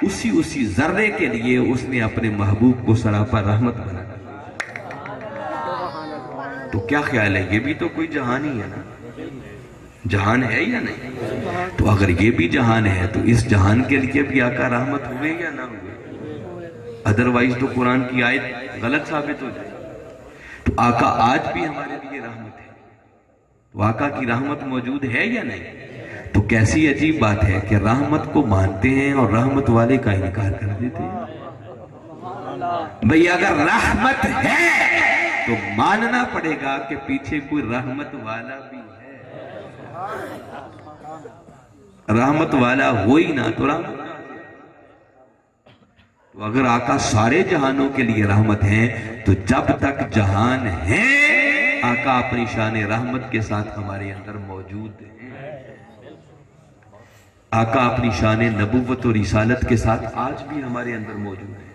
اسی ذرے کے لیے اس نے اپنے محبوب کو سراپا رحمت بنا کر۔ تو کیا خیال ہے یہ بھی تو کوئی جہان ہی ہے نا؟ جہان ہے یا نہیں؟ تو اگر یہ بھی جہان ہے تو اس جہان کے لیے بھی آقا رحمت ہوئے یا نہ ہوئے؟ ادروائز تو قرآن کی آیت غلط ثابت ہو جائے۔ تو آقا آج بھی ہمارے لیے رحمت ہے، تو آقا کی رحمت موجود ہے یا نہیں؟ تو کیسی عجیب بات ہے کہ رحمت کو مانتے ہیں اور رحمت والے کا انکار کر دیتے ہیں۔ بھئی اگر رحمت ہے تو ماننا پڑے گا کہ پیچھے کوئی رحمت والا بھی ہے۔ رحمت والا ہوئی نہ تو رحمت، تو اگر آقا سارے جہانوں کے لیے رحمت ہیں تو جب تک جہان ہے آقا اپنی شان رحمت کے ساتھ ہمارے اندر موجود ہیں۔ آقا اپنی شان نبوت اور رسالت کے ساتھ آج بھی ہمارے اندر موجود ہے۔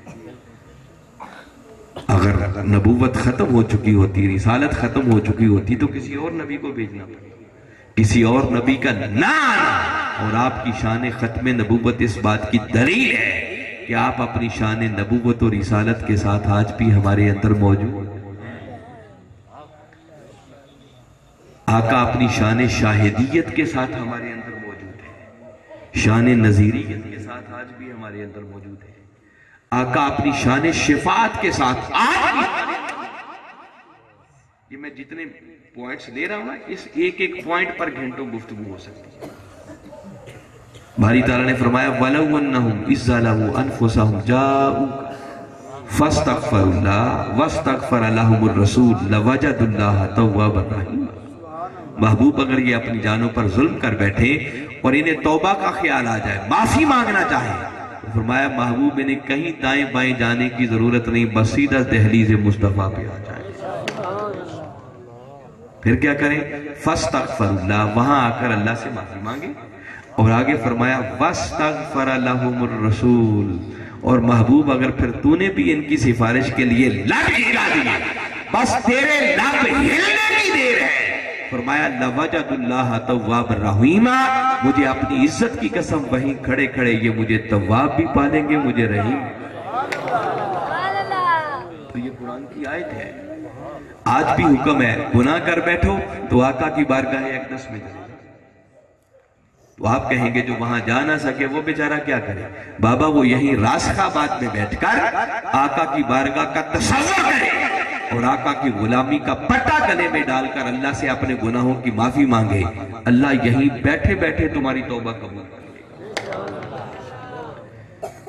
اگر نبوت ختم ہو چکی ہوتی، رسالت ختم ہو چکی ہوتی تو کسی اور نبی کو بھیجنا پڑے، کسی اور نبی کا نہ آنا، اور آپ کی شان ختم نبوت اس بات کی دلیل ہے کہ آپ اپنی شان نبوت اور رسالت کے ساتھ آج بھی ہمارے اندر موجود ہیں۔ آقا اپنی شان شاہدیت کے ساتھ ہمارے اندر موجود ہے، شان نذیریت کے ساتھ آج بھی ہمارے اندر موجود ہے۔ آقا اپنی شان شفاعت کے ساتھ آج بھی یہ میں جتنے پوائنٹس لے رہا ہوں نا، اس ایک ایک پوائنٹ پر گھنٹوں گفتگو ہو سکتی ہے۔ باری تعالیٰ نے فرمایا وَلَوْ أَنَّهُمْ إِذْ ظَلَمُوا أَنفُسَهُمْ جَاءُوكَ فَاسْتَغْفَرُوا اللَّهَ وَاسْتَغْفَرَ لَهُمُ الرَّسُولُ لَوَجَدُوا اللَّهَ تَوَّابًا رَحِيمًا۔ محبوب اگر یہ اپنی جانوں پر ظلم کر بیٹھے اور انہیں توبہ کا خیال آ جائے، معافی مانگنا چاہیں، تو فرمایا محبوب انہیں کہیں دائیں بائیں جانے کی ضرورت نہیں، بس سیدھا دہلیز مصطفیٰ پہ آ جائیں۔ پھر کیا کریں؟ فَاسْتَغْفَرُوا اللَّهَ، وہاں آ کر اللہ سے معافی مانگے، اور آگے فرمایا وَاسْتَغْفَرَ لَهُمُ الرَّسُولُ، اور محبوب اگر پھر تو نے بھی ان کی سفارش کے لیے لب ہلا دیے، بس تیرے لب ہلنے کی دیر ہے، فرمایا لَوَجَدُ اللَّهَ تَوَّابًا رَحِيمًا، مجھے اپنی عزت کی قسم وہیں کھڑے کھڑے یہ مجھے تواب بھی پالیں گے، مجھے رحیم۔ تو یہ قرآن کی آیت ہے۔ آج بھی حکم ہے گناہ کر بیٹھو تو آقا کی بارگاہ اقدس میں جائے، تو آپ کہیں گے جو وہاں جا نہ سکے وہ بیچارہ کیا کرے؟ بابا وہ یہیں راسخ آباد میں بیٹھ کر آقا کی بارگاہ کا تصور کرے اور آقا کی غلامی کا پٹا گلے میں ڈال کر اللہ سے اپنے گناہوں کی معافی مانگے، اللہ یہیں بیٹھے بیٹھے تمہاری توبہ قبول کر لے گا۔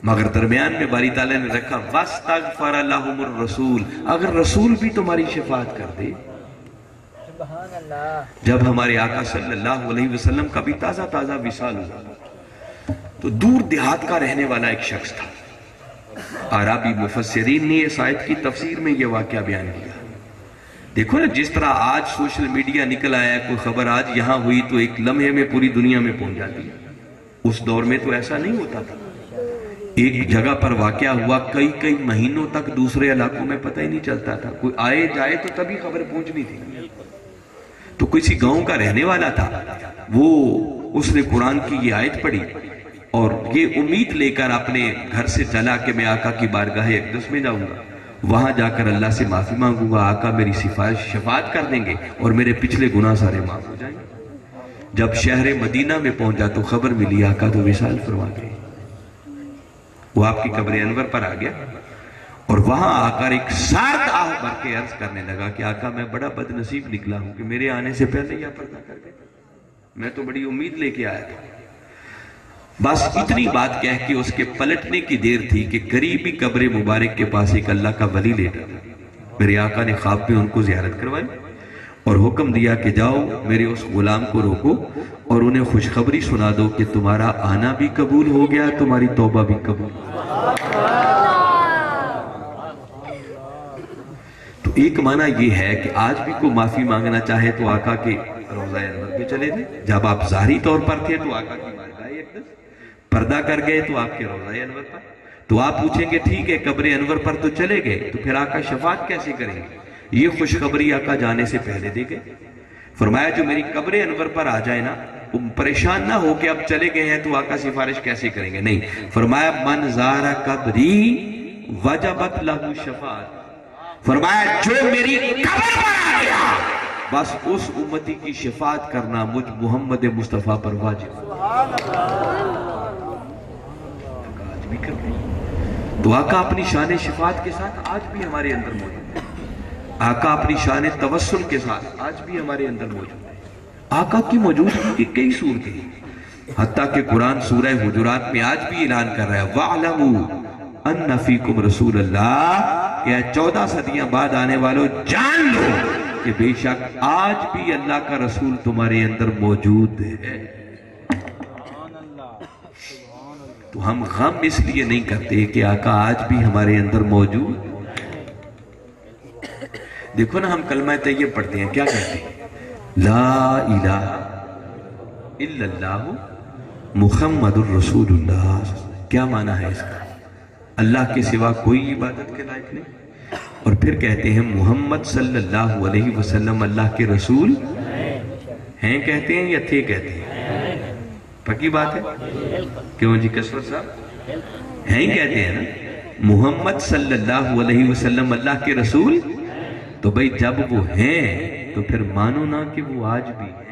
مگر درمیان میں باری تعالیٰ نے رکھا وَاسْتَغْفَرَ لَهُمُ الرَّسُولُ، اگر رسول بھی تمہاری شفاعت کر دے۔ جب ہمارے آقا صلی اللہ علیہ وسلم کا بھی تازہ تازہ وصال ہوا تو دور دیہات کا رہنے والا ایک شخص تھا۔ عربی مفسرین نے اس آیت کی تفسیر میں یہ واقعہ بیان کیا۔ دیکھو نا جس طرح آج سوشل میڈیا نکل آیا ہے، کوئی خبر آج یہاں ہوئی تو ایک لمحے میں پوری دنیا میں پہنچ جاتی ہے۔ اس دور میں تو ایسا نہیں ہوتا تھا، ایک جگہ پر واقعہ ہوا کئی مہینوں تک دوسرے علاقوں میں پتہ ہی نہیں چلتا تھا، کوئی آئے جائے تو تبھی خبر پہنچنی تھی۔ تو کسی گاؤں کا رہنے والا تھا، وہ اس نے قرآن کی یہ آیت پڑھی اور یہ امید لے کر اپنے گھر سے چلا کہ میں آقا کی بارگاہ اقدس میں جاؤں گا، وہاں جا کر اللہ سے معافی مانگوں گا، آقا میری شفاعت کر دیں گے اور میرے پچھلے گناہ سارے معاف ہو جائیں گے۔ جب شہر مدینہ میں پہنچا تو خبر ملی آقا تو وصال فرما گئے۔ وہ آپ کی قبر انور پر آ گیا اور وہاں آ کر ایک سارت آہ بھر کے عرض کرنے لگا کہ آقا میں بڑا بد نصیب نکلا ہوں کہ میرے آنے سے پہلے یہ پردہ کر گئے، میں تو بڑی امید لے کے آیا تھا۔ بس اتنی بات کہہ کے اس کے پلٹنے کی دیر تھی کہ قریبی قبر مبارک کے پاس ایک اللہ کا ولی لیٹا تھا۔ میرے آقا نے خواب میں ان کو زیارت کروائی اور حکم دیا کہ جاؤ میرے اس غلام کو روکو اور انہیں خوشخبری سنا دو کہ تمہارا آنا بھی قبول ہو گیا، تمہاری توبہ بھی قبول ہو گیا۔ تو ایک معنی یہ ہے کہ آج بھی کوئی معافی مانگنا چاہے تو آقا کے روضہ انور پہ چلے جائیں۔ جب آپ ظاہری طور پر تھے تو آقا کی بارگاہ اقدس، پردہ کر گئے تو آپ کے روضہ انور پر، تو آپ پوچھیں گے ٹھیک ہے قبر انور پر تو چلے گئے تو پھر آقا شفاعت کیسے کریں گے؟ یہ خوشخبری آقا جانے سے پہلے دے گئے۔ فرمایا جو میری قبر انور پر آ جائے نا وہ پریشان نہ ہو کہ اب چلے گئے ہیں تو آقا سفارش کیسے کریں گے، نہیں، فرمایا من زار قبری وجبت لہو شفاعت، فرمایا جو میری قبر پر آ گیا بس اس امتی کی شفاعت کرنا مجھ محمد مصطفیٰ پر واجب۔ آج بھی کر رہے ہیں تو آقا اپنی شان شفاعت کے ساتھ آج بھی ہمارے اندر موجود ہے، آقا اپنی شان توسل کے ساتھ آج بھی ہمارے اندر موجود ہے۔ آقا کی موجودگی کی کئی صورتیں ہیں، حتیٰ کہ قرآن سورہ حجرات میں آج بھی اعلان کر رہا ہے وَعْلَمُوا أَنَّ فِيكُمْ رَسُولَ اللَّهِ، کہ 14 صدیاں بعد آنے والوں جان لو کہ بے شک آج بھی اللہ کا رسول تمہارے اندر موجود ہے۔ تو ہم غم اس لیے نہیں کرتے کہ آقا آج بھی ہمارے اندر موجود۔ دیکھو نا ہم کلمہ طیب پڑھتے ہیں، کیا کہتے ہیں؟ لا الہ الا اللہ محمد الرسول اللہ۔ کیا معنی ہے اس کا؟ اللہ کے سوا کوئی عبادت کے لائق نہیں، اور پھر کہتے ہیں محمد صلی اللہ علیہ وسلم اللہ کے رسول ہیں، کہتے ہیں یا تھے کہتے ہیں؟ پکی بات ہے کیوں جی کسور صاحب؟ ہیں ہی کہتے ہیں نا، محمد صلی اللہ علیہ وسلم اللہ کے رسول، تو بھئی جب وہ ہیں تو پھر مانو نا کہ وہ آج بھی ہیں،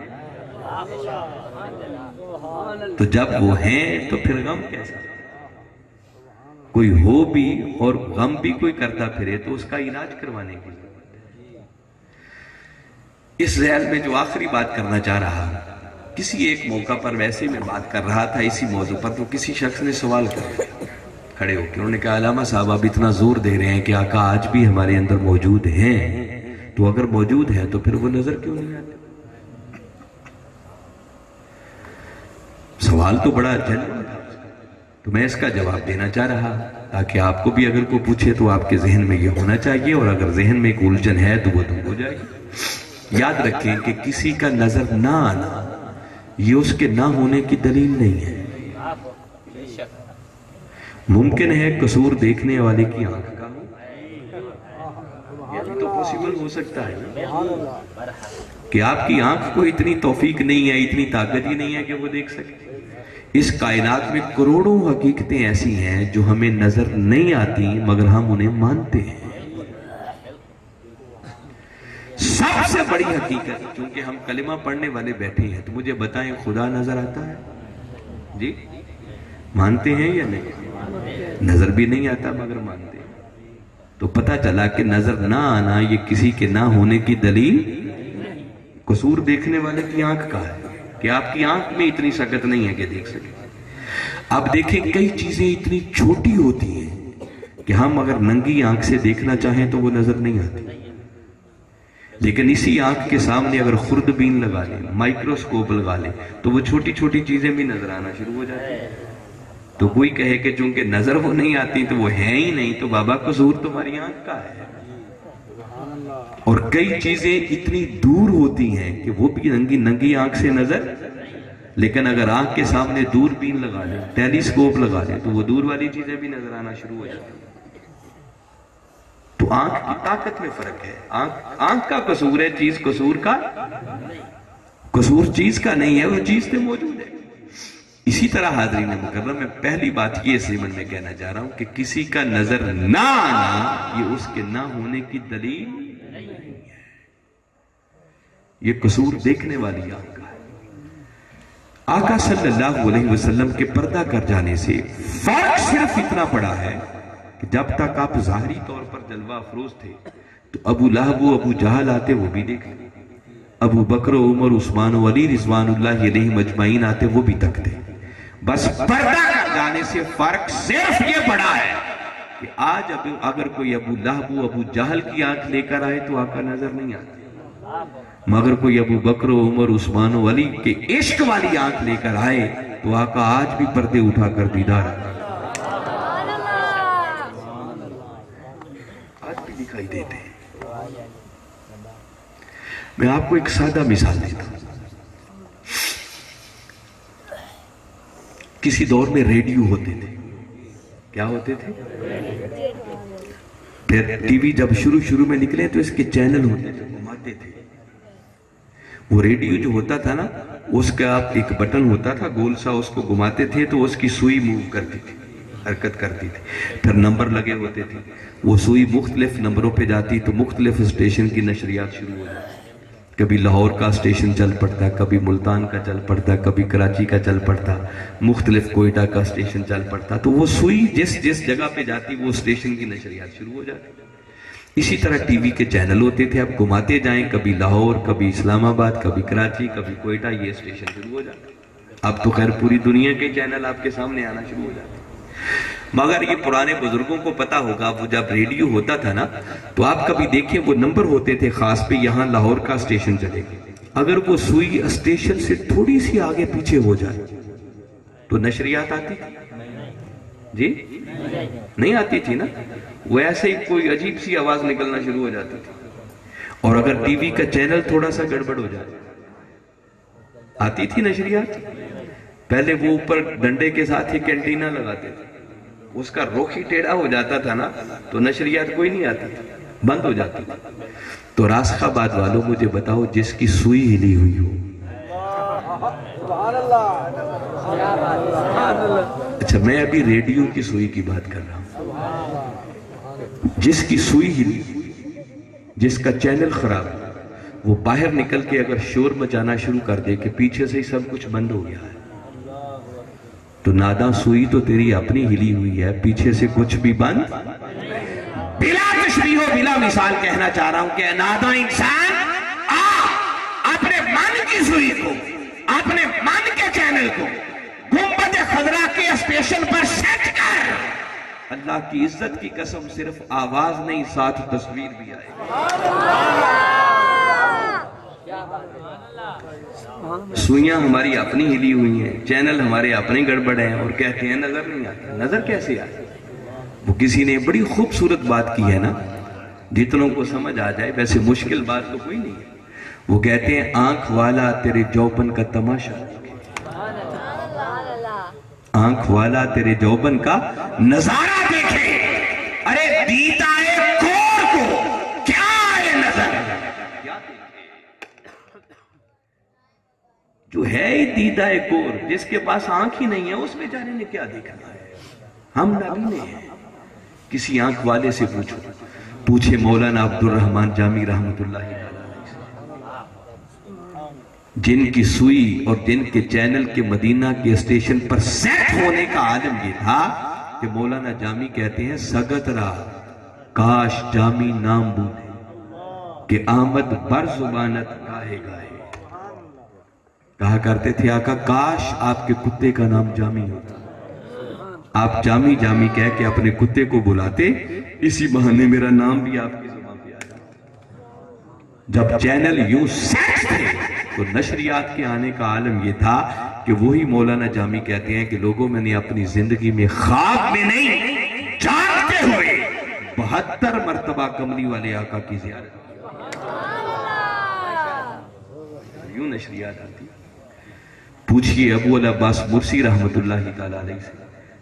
تو جب وہ ہیں تو پھر غم کیسا؟ کوئی ہو بھی اور غم بھی کوئی کرتا پھرے تو اس کا علاج کروانے کی ضرورت ہے۔ اس ذیل میں جو آخری بات کرنا چاہ رہا، کسی ایک موقع پر ویسے میں بات کر رہا تھا اسی موضوع پر، تو کسی شخص نے سوال کیا کھڑے ہو کے، انہوں نے کہا علامہ صاحب آپ اتنا زور دے رہے ہیں کہ آقا آج بھی ہمارے اندر موجود ہیں، تو اگر موجود ہیں تو پھر وہ نظر کیوں نہیں آتے؟ سوال تو بڑا جنرل تھا، تو میں اس کا جواب دینا چاہ رہا تاکہ آپ کو بھی اگر کوئی پوچھے تو آپ کے ذہن میں یہ ہونا چاہیے، اور اگر ذہن میں ایک الجھن ہے تو وہ دور ہو جائے گی۔ یاد رکھیں کہ کسی کا نظر نہ آنا یہ اس کے نہ ہونے کی دلیل نہیں ہے۔ ممکن ہے قصور دیکھنے والے کی آنکھ کا ہو، یہ بھی تو پوسیبل ہو سکتا ہے کہ آپ کی آنکھ کو اتنی توفیق نہیں ہے، اتنی طاقت ہی نہیں ہے کہ وہ دیکھ سکے۔ اس کائنات میں کروڑوں حقیقتیں ایسی ہیں جو ہمیں نظر نہیں آتی مگر ہم انہیں مانتے ہیں۔ سب سے بڑی حقیقت، چونکہ ہم کلمہ پڑھنے والے بیٹھے ہیں، تو مجھے بتائیں خدا نظر آتا ہے؟ جی مانتے ہیں یا نہیں؟ نظر بھی نہیں آتا مگر مانتے ہیں۔ تو پتہ چلا کہ نظر نہ آنا یہ کسی کے نہ ہونے کی دلیل قصور دیکھنے والے کی آنکھ کا ہے، کہ آپ کی آنکھ میں اتنی سکت نہیں ہے کہ دیکھ سکیں۔ اب دیکھیں کئی چیزیں اتنی چھوٹی ہوتی ہیں کہ ہم اگر ننگی آنکھ سے دیکھنا چاہیں تو وہ نظر نہیں آتی، لیکن اسی آنکھ کے سامنے اگر خوردبین لگا لیں، مائکروسکوپ لگا لیں، تو وہ چھوٹی چھوٹی چیزیں بھی نظر آنا شروع ہو جاتی ہیں۔ تو کوئی کہے کہ چونکہ نظر وہ نہیں آتی تو وہ ہے ہی نہیں، تو بابا قصور تمہاری آنکھ کا ہے۔ اور کئی چیزیں اتنی دور ہوتی ہیں کہ وہ بھی ننگی آنکھ سے نظر، لیکن اگر آنکھ کے سامنے دوربین لگا لیں، ٹیلیسکوپ لگا لیں، تو وہ دور والی چیزیں بھی نظر آنا شروع ہو جاتی ہیں۔ تو آنکھ کی طاقت میں فرق ہے۔ آنکھ کا قصور ہے، چیز قصور کا قصور چیز کا نہیں ہے، وہ چیز سے موجود ہے۔ اسی طرح حاضرین مکرم، میں پہلی بات یہ اس ضمن میں کہنا چاہ رہا ہوں کہ کسی کا نظر نہ آنا یہ اس کے نہ ہونے کی دلیل نہیں ہے، یہ قصور دیکھنے والی آنکھ کا ہے۔ آقا صلی اللہ علیہ وسلم کے پردہ کر جانے سے فرق صرف اتنا پڑا ہے کہ جب تک آپ ظاہری طور پر جلوہ افروز تھے تو ابو لہب و ابو جہل آتے وہ بھی دیکھ لیں، ابو بکر و عمر عثمان و علی رضوان اللہ علیہ مجمعین آتے وہ بھی تک تھے۔ بس پردہ کر جانے سے فرق صرف یہ بڑا ہے کہ آج اگر کوئی ابو لہب و ابو جہل کی آنکھ لے کر آئے تو آقا نظر نہیں آتے، مگر کوئی ابو بکر و عمر عثمان و علی کے عشق والی آنکھ لے کر آئے تو آقا آج بھی پردے اٹھا کر دیدار آج بھی دکھائی دیتے ہیں۔ میں آپ کو ایک سادہ مثال دیتا ہوں۔ کسی دور میں ریڈیو ہوتے تھے، کیا ہوتے تھے؟ پھر ٹی وی جب شروع میں نکلے تو اس کے چینل ہوتے تھے، گھماتے تھے۔ وہ ریڈیو جو ہوتا تھا نا، اس کا ایک بٹن ہوتا تھا گول سا، اس کو گھماتے تھے تو اس کی سوئی موو کرتی تھی، حرکت کرتی تھی، پھر نمبر لگے ہوتے تھے، وہ سوئی مختلف نمبروں پہ جاتی تو مختلف اسٹیشن کی نشریات شروع ہو جاتی۔ کبھی لاہور کا اسٹیشن چل پڑتا، کبھی ملتان کا چل پڑتا، کبھی کراچی کا چل پڑتا، مختلف کوئٹہ کا اسٹیشن چل پڑتا، تو وہ سوئی جس جگہ پہ جاتی وہ اسٹیشن کی نشریات شروع ہو جاتی۔ اسی طرح ٹی وی کے چینل ہوتے تھے، اب گھماتے جائیں، کبھی لاہور، کبھی اسلام آباد، کبھی کراچی، کبھی کوئٹہ، یہ اسٹیشن شروع ہو جاتا۔ اب تو خیر پوری دنیا کے چینل آپ کے سامنے آنا شروع ہو جاتے، مگر یہ پرانے بزرگوں کو پتا ہوگا، وہ جب ریڈیو ہوتا تھا نا تو آپ کبھی دیکھیں وہ نمبر ہوتے تھے خاص پہ، یہاں لاہور کا اسٹیشن چلے گا، اگر وہ سوئی اسٹیشن سے تھوڑی سی آگے پیچھے ہو جائے تو نشریات آتی تھی؟ جی نہیں آتی تھی نا، وہ ایسے ہی کوئی عجیب سی آواز نکلنا شروع ہو جاتی تھی۔ اور اگر ٹی وی کا چینل تھوڑا سا گڑبڑ ہو جائے آتی تھی نشریات؟ پہلے وہ اوپر ڈنڈے کے ساتھ ہی کینٹینا لگاتے تھے، اس کا رخ ہی ٹیڑھا ہو جاتا تھا نا تو نشریات کوئی نہیں آتی تھی، بند ہو جاتی تھی۔ تو راسخہ آباد والوں مجھے بتاؤ جس کی سوئی ہلی ہوئی ہو، اچھا میں ابھی ریڈیو کی سوئی کی بات کر رہا ہوں، جس کی سوئی ہلی، جس کا چینل خراب، وہ باہر نکل کے اگر شور مچانا شروع کر دے کہ پیچھے سے ہی سب کچھ بند ہو گیا ہے، تو ناداں سوئی تو تیری اپنی ہلی ہوئی ہے، پیچھے سے کچھ بھی بند، بلا تشبیہ و بلا مثال کہنا چاہ رہا ہوں کہ ناداں انسان اللہ کی عزت کی قسم صرف آواز نہیں ساتھ تصویر بھی آئے گی. سوئیاں ہماری اپنی ہلی ہوئی ہیں, چینل ہمارے اپنے گڑبڑ ہیں, اور کہتے ہیں نظر نہیں آتا. نظر کیسے آتی؟ وہ کسی نے بڑی خوبصورت بات کی ہے نا, جتنوں کو سمجھ آ جائے, ویسے مشکل بات تو کوئی نہیں ہے. وہ کہتے ہیں آنکھ والا تیرے جوبن کا تماشا دیکھے, آنکھ والا تیرے جوبن کا نظارہ دیکھے. ارے دیدائے کور کو کیا ہے نظر, جو ہے ہی دیدائے کور, جس کے پاس آنکھ ہی نہیں ہے اس بیچارے نے کیا دیکھنا ہے. ہم نابینے ہیں. کسی آنکھ والے سے پوچھے مولانا عبد الرحمن جامی رحمت اللہ علیہ, جن کی سوئی اور جن کے چینل کے مدینہ کے اسٹیشن پر سیٹ ہونے کا عالم یہ تھا کہ مولانا جامی کہتے ہیں سگت را کاش جامی نام بودے کہ آمد بر زبانت گاہے گاہے. کہا کرتے تھے آقا کاش آپ کے کتے کا نام جامی ہوتا, آپ جامی جامی کہہ کے اپنے کتے کو بلاتے, اسی بہانے میرا نام بھی آپ کی زبان پہ آ جاتا. جب چینل یوں سیٹ تھے تو نشریات کے آنے کا عالم یہ تھا کہ وہی مولانا جامی کہتے ہیں کہ لوگوں میں نے اپنی زندگی میں خواب میں نہیں جانتے ہوئے 72 مرتبہ کملی والے آقا کی زیارت کی. یوں نشریات آتی. پوچھئے ابو العباس مرسی رحمت اللہ تعالیٰ علیہ سے,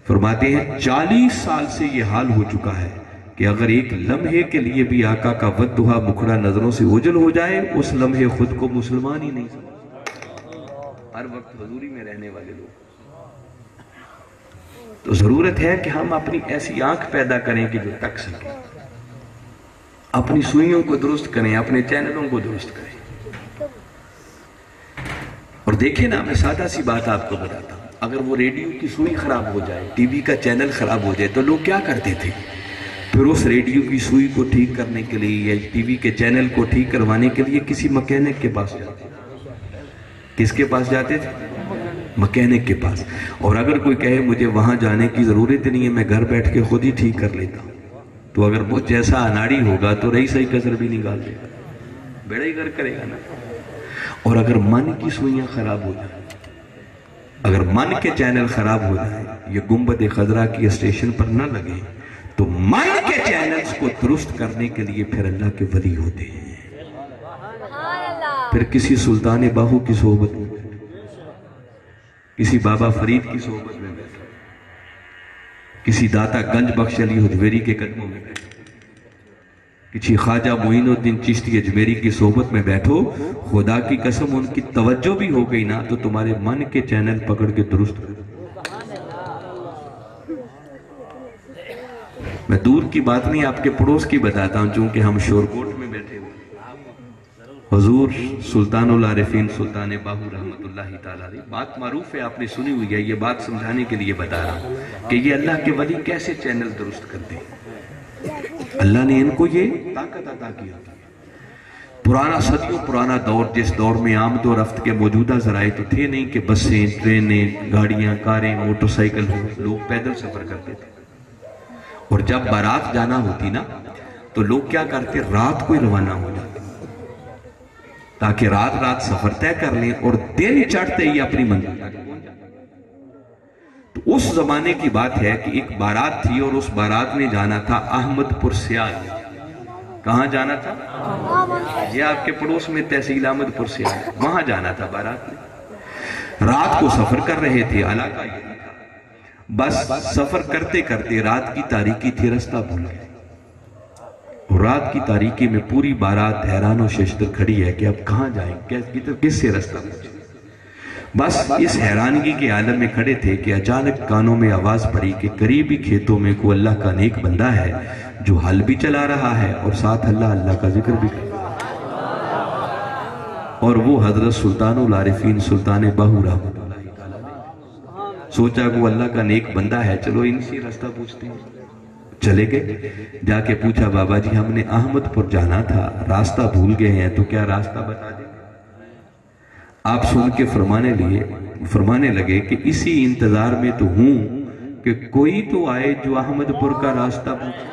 فرماتے ہیں 40 سال سے یہ حال ہو چکا ہے کہ اگر ایک لمحے کے لیے بھی آقا کا ودھا مکھڑا نظروں سے اوجھل ہو جائے, اس لمحے خود کو مسلمان ہی نہیں سمجھتے. ہر وقت حضوری میں رہنے والے لوگ. تو ضرورت ہے کہ ہم اپنی ایسی آنکھ پیدا کریں کہ جو تک سکیں, اپنی سوئیوں کو درست کریں, اپنے چینلوں کو درست کریں. اور دیکھیں نا, میں سادہ سی بات آپ کو بتاتا ہوں. اگر وہ ریڈیو کی سوئی خراب ہو جائے, ٹی وی کا چینل خراب ہو جائے, تو لوگ کیا کرتے تھے؟ پھر اس ریڈیو کی سوئی کو ٹھیک کرنے کے لیے یا ٹی وی کے چینل کو ٹھیک کروانے کے لیے کسی مکینک کے پاس جاتے. کس کے پاس جاتے تھے؟ مکینک کے پاس. اور اگر کوئی کہے مجھے وہاں جانے کی ضرورت نہیں ہے, میں گھر بیٹھ کے خود ہی ٹھیک کر لیتا ہوں, تو اگر وہ جیسا اناڑی ہوگا تو رہی صحیح کسر بھی نکال دے گا, بیڑا ہی گھر کرے گا نا. اور اگر من کی سوئیاں خراب ہو جائیں, اگر من کے چینل خراب ہو جائیں, یہ گنبد خضرا کی اسٹیشن پر نہ لگے, تو من کے چینلز کو درست کرنے کے لیے پھر اللہ کے ولی ہوتے ہیں. پھر کسی سلطان باہو کی صحبت میں بیٹھو, کسی بابا فرید کی صحبت میں بیٹھو, کسی داتا گنج بخش علی حجویری کے قدموں میں بیٹھو, کسی خواجہ معین الدین چشتی اجمیری کی صحبت میں بیٹھو, خدا کی قسم ان کی توجہ بھی ہو گئی نا تو تمہارے من کے چینل پکڑ کے درست کر. میں دور کی بات نہیں, آپ کے پڑوس کی بتاتا ہوں, چونکہ ہم شورکوٹ میں بیٹھے ہوئے. حضور سلطان العارفین سلطان باہو رحمت اللہ تعالیٰ علیہ, بات معروف ہے, آپ نے سنی ہوئی ہے, یہ بات سمجھانے کے لیے بتا رہا ہوں کہ یہ اللہ کے ولی کیسے چینل درست کرتے ہیں. اللہ نے ان کو یہ طاقت عطا کیا. پرانا صدیوں پرانا دور, جس دور میں آمد و رفت کے موجودہ ذرائع تو تھے نہیں کہ بسیں, ٹرینیں, گاڑیاں, کاریں, موٹر سائیکل, لوگ پیدل سفر کرتے تھے. اور جب بارات جانا ہوتی نا تو لوگ کیا کرتے, رات کو ہی روانہ ہو جاتے تاکہ رات سفر طے کر لیں اور دن چڑھتے ہی اپنی منزل تک پہنچ جاتے. تو اس زمانے کی بات ہے کہ ایک بارات تھی اور اس بارات میں جانا تھا احمد پور سیال. کہاں جانا تھا؟ یہ آپ کے پڑوس میں تحصیل احمد پور سیال, وہاں جانا تھا بارات میں. رات کو سفر کر رہے تھے, علاقہ یہ تھا. بس سفر کرتے کرتے رات کی تاریکی تھی, رستہ بھول گئے. اور رات کی تاریکی میں پوری بارات حیران و ششدر کھڑی ہے کہ اب کہاں جائیں, کس سے رستہ پوچھیں. بس اس حیرانگی کے عالم میں کھڑے تھے کہ اچانک کانوں میں آواز پڑی کہ قریبی کھیتوں میں کوئی اللہ کا نیک بندہ ہے جو حل بھی چلا رہا ہے اور ساتھ اللہ کا ذکر بھی کر رہا ہے. اور وہ حضرت سلطان العارفین سلطان باہو رحمت اللہ تعالیٰ نے سوچا کہ وہ اللہ کا نیک بندہ ہے, چلو ان سے راستہ پوچھتے ہیں. چلے گئے, جا کے پوچھا بابا جی ہم نے احمد پور جانا تھا, راستہ بھول گئے ہیں, تو کیا راستہ بتا دیں. آپ سن کے فرمانے لگے کہ اسی انتظار میں تو ہوں کہ کوئی تو آئے جو احمد پور کا راستہ پوچھے۔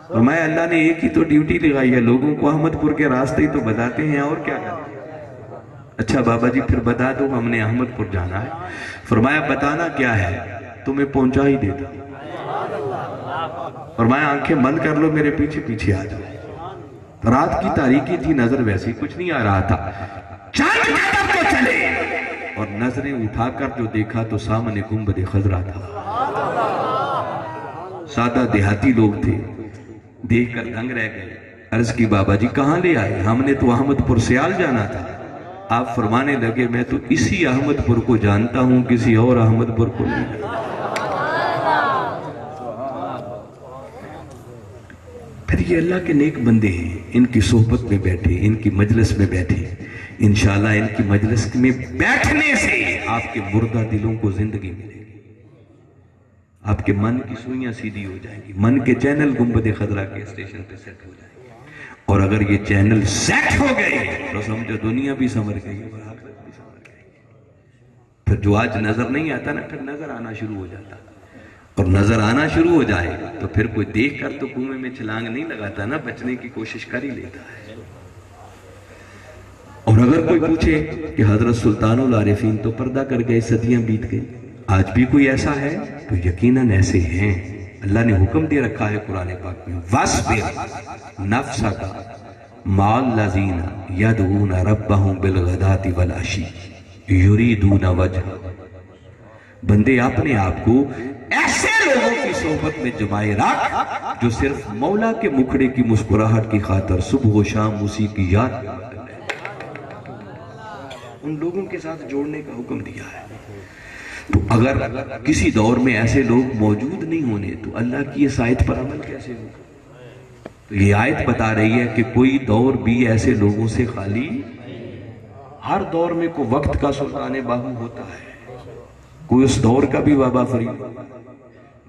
فرمایا اللہ نے ایک ہی تو ڈیوٹی لگائی ہے، لوگوں کو احمد پور کے راستے ہی تو بتاتے ہیں، اور کیا کرتے ہیں؟ اچھا بابا جی پھر بتا دو، ہم نے احمد پور جانا ہے۔ فرمایا بتانا کیا ہے، تمہیں پہنچا ہی دیتا۔ فرمایا آنکھیں بند کر لو، میرے پیچھے پیچھے آ جاؤ۔ رات کی تاریکی تھی، نظر ویسی کچھ نہیں آ رہا تھا، چاند کی طرف کو چلے اور نظریں اٹھا کر جو دیکھا تو سامنے گنبد خضرا تھا۔ سادہ دیہاتی لوگ تھے، دیکھ کر دنگ رہ گئے۔ عرض کی بابا جی کہاں لے آئے؟ ہم نے تو احمد پور سیال جانا تھا۔ آپ فرمانے لگے میں تو اسی احمد پور کو جانتا ہوں، کسی اور احمد پور کو نہیں جانتا۔ پھر یہ اللہ کے نیک بندے ہیں، ان کی صحبت میں بیٹھے، ان کی مجلس میں بیٹھے، انشاءاللہ ان کی مجلس میں بیٹھنے سے آپ کے مردہ دلوں کو زندگی ملے گی، آپ کے من کی سوئیاں سیدھی ہو جائیں گی، من کے چینل گنبد خضرا کے اسٹیشن پہ سیٹ ہو جائیں گے، اور اگر یہ چینل سیٹ ہو گئے تو سمجھو دنیا بھی سنور گئی اور آخرت بھی سنور گئی۔ پھر جو آج نظر نہیں آتا نا، پھر نظر آنا شروع ہو جاتا، اور نظر آنا شروع ہو جائے تو پھر کوئی دیکھ کر تو کنویں میں چھلانگ نہیں لگاتا نا، بچنے کی کوشش کر ہی لیتا ہے۔ اور اگر کوئی پوچھے کہ حضرت سلطان العارفین تو پردہ کر گئے، صدیاں بیت گئی، آج بھی کوئی ایسا ہے؟ تو یقیناً ایسے ہیں۔ اللہ نے حکم دے رکھا ہے قرآن پاک میں، وَاصْبِرْ نَفْسَكَ مَعَ الَّذِينَ يَدْعُونَ رَبَّهُمْ بِالْغَدَاةِ وَالْعَشِيِّ يُرِيدُونَ وَجْهَهُ، بندے اپنے آپ کو ایسے لوگوں کی صحبت میں جمائے رکھ جو صرف مولا کے مکھڑے کی مسکراہٹ کی خاطر صبح و شام اسی کی یاد کرتے ہیں، ان لوگوں کے ساتھ جوڑنے کا حکم دیا ہے۔ تو اگر کسی دور میں ایسے لوگ موجود نہیں ہونے تو اللہ کی اس آیت پر عمل کیسے ہوگا؟ تو یہ آیت بتا رہی ہے کہ کوئی دور بھی ایسے لوگوں سے خالی، ہر دور میں کوئی وقت کا سلطان باہو ہوتا ہے، کوئی اس دور کا بھی بابا فرید،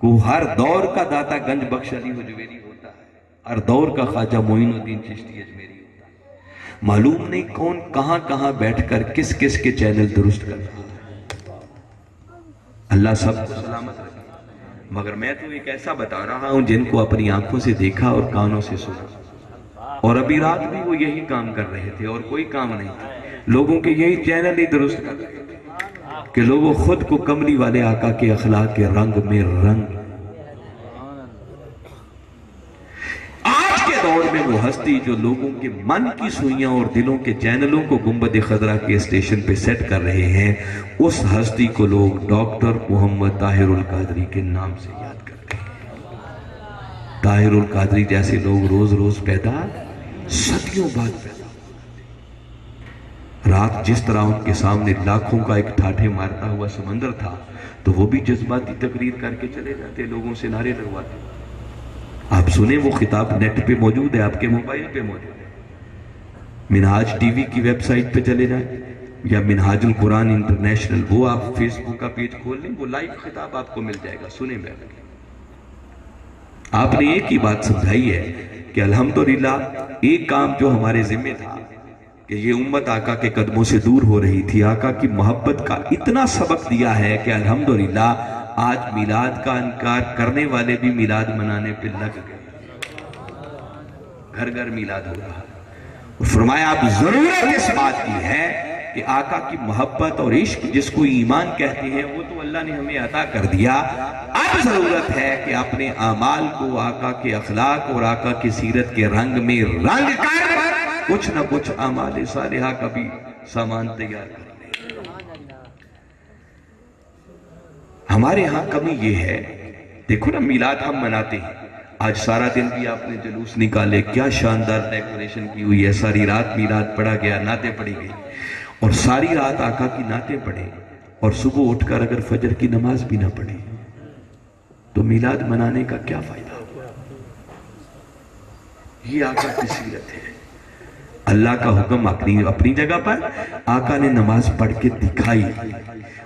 کوئی ہر دور کا داتا گنج بخش علی حجویری ہوتا ہے، ہر دور کا خواجہ معین الدین چشتی اجمیری ہوتا ہے، معلوم نہیں کون کہاں کہاں بیٹھ کر کس کس کے چینل درست کر رہا ہے۔ اللہ سب کو سلامت رکھے، مگر میں تو ایک ایسا بتا رہا ہوں جن کو اپنی آنکھوں سے دیکھا اور کانوں سے سنا، اور ابھی رات بھی وہ یہی کام کر رہے تھے اور کوئی کام نہیں تھا، لوگوں کے یہی چینل ہی درست کر رہے تھے کہ لوگوں خود کو کملی والے آقا کے اخلاق کے رنگ میں رنگ۔ آج کے دور میں وہ ہستی جو لوگوں کے من کی سوئیاں اور دلوں کے چینلوں کو گنبد خضرا کے اسٹیشن پہ سیٹ کر رہے ہیں، اس ہستی کو لوگ ڈاکٹر محمد طاہر القادری کے نام سے یاد کرتے ہیں۔ طاہر القادری جیسے لوگ روز روز پیدا، صدیوں بعد پیدا۔ رات جس طرح ان کے سامنے لاکھوں کا ایک ٹھاٹھے مارتا ہوا سمندر تھا، تو وہ بھی جذباتی تقریر کر کے چلے جاتے، لوگوں سے نعرے لگواتے۔ آپ سنیں، وہ خطاب نیٹ پہ موجود ہے، آپ کے موبائل پہ موجود ہے، منہاج ٹی وی کی ویب سائٹ پہ چلے جائیں یا منہاج القرآن انٹرنیشنل، وہ آپ فیس بک کا پیج کھول لیں، وہ لائیو خطاب آپ کو مل جائے گا، سنیں بیٹھ کے۔ آپ نے ایک ہی بات سمجھائی ہے کہ الحمدللہ ایک کام جو ہمارے ذمہ تھا کہ یہ امت آقا کے قدموں سے دور ہو رہی تھی، آقا کی محبت کا اتنا سبق دیا ہے کہ الحمدللہ آج میلاد کا انکار کرنے والے بھی میلاد منانے پہ لگ گئے، گھر گھر میلاد ہو رہا۔ اور فرمایا اب ضرورت اس بات کی ہے کہ آقا کی محبت اور عشق جس کو ایمان کہتے ہیں وہ تو اللہ نے ہمیں عطا کر دیا، اب ضرورت ہے کہ اپنے اعمال کو آقا کے اخلاق اور آقا کی سیرت کے رنگ میں رنگ کر کچھ نہ کچھ اعمال صالحہ کا بھی سامان تیار کر لیں۔ ہمارے ہاں کمی یہ ہے، دیکھو نا میلاد ہم مناتے ہیں، آج سارا دن بھی آپ نے جلوس نکالے، کیا شاندار ڈیکوریشن کی ہوئی ہے، ساری رات میلاد پڑھا گیا، نعتیں پڑھی گئی، اور ساری رات آقا کی نعتیں پڑھے اور صبح اٹھ کر اگر فجر کی نماز بھی نہ پڑھے تو میلاد منانے کا کیا فائدہ؟ یہ آقا کی سیرت ہے۔ اللہ کا حکم اپنی جگہ پر، آقا نے نماز پڑھ کے دکھائی،